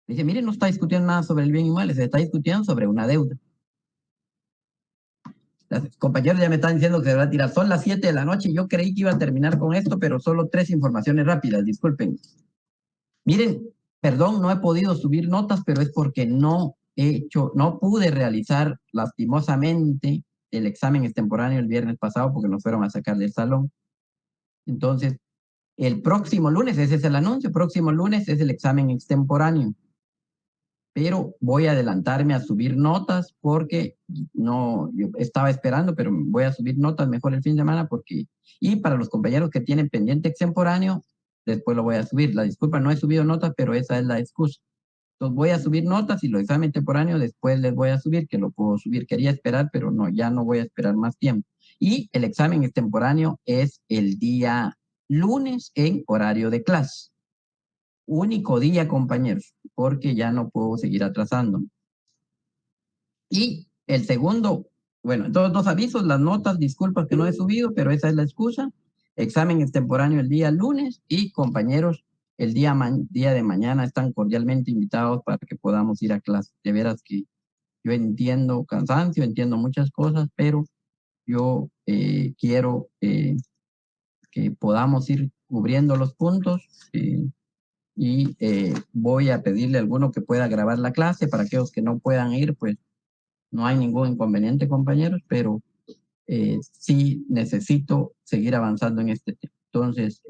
Dice, mire, no está discutiendo nada sobre el bien inmueble, se está discutiendo sobre una deuda. Los compañeros ya me están diciendo que se va a tirar. Son las 7 de la noche, yo creí que iba a terminar con esto, pero solo 3 informaciones rápidas, disculpen. Miren, perdón, no he podido subir notas, pero es porque no pude realizar lastimosamente el examen extemporáneo el viernes pasado porque nos fueron a sacar del salón. Entonces, el próximo lunes, ese es el anuncio, próximo lunes es el examen extemporáneo. Pero voy a adelantarme a subir notas porque yo estaba esperando, pero voy a subir notas mejor el fin de semana y para los compañeros que tienen pendiente extemporáneo, después lo voy a subir. La disculpa, no he subido notas, pero esa es la excusa. Entonces voy a subir notas y los exámenes temporáneos después les voy a subir, que lo puedo subir. Quería esperar, pero no, ya no voy a esperar más tiempo. Y el examen extemporáneo es el día lunes en horario de clase. Único día, compañeros, porque ya no puedo seguir atrasando. Y el segundo, bueno, entonces 2 avisos, las notas, disculpas que no he subido, pero esa es la excusa. Examen extemporáneo el día lunes y compañeros, el día de mañana están cordialmente invitados para que podamos ir a clase. De veras que yo entiendo cansancio, entiendo muchas cosas, pero yo quiero que podamos ir cubriendo los puntos y voy a pedirle a alguno que pueda grabar la clase. Para aquellos que no puedan ir, pues no hay ningún inconveniente, compañeros, pero sí necesito seguir avanzando en este tema. Entonces,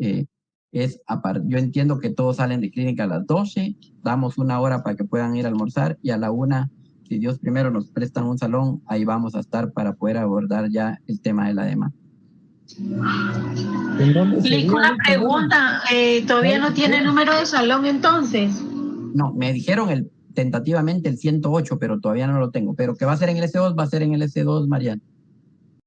yo entiendo que todos salen de clínica a las 12, damos 1 hora para que puedan ir a almorzar y a la 1, si Dios primero nos prestan un salón, ahí vamos a estar para poder abordar ya el tema de la demanda. Una pregunta, ¿todavía no tiene número de salón entonces? No, me dijeron tentativamente el 108, pero todavía no lo tengo. Pero que va a ser en el S2, va a ser en el S2, Mariana.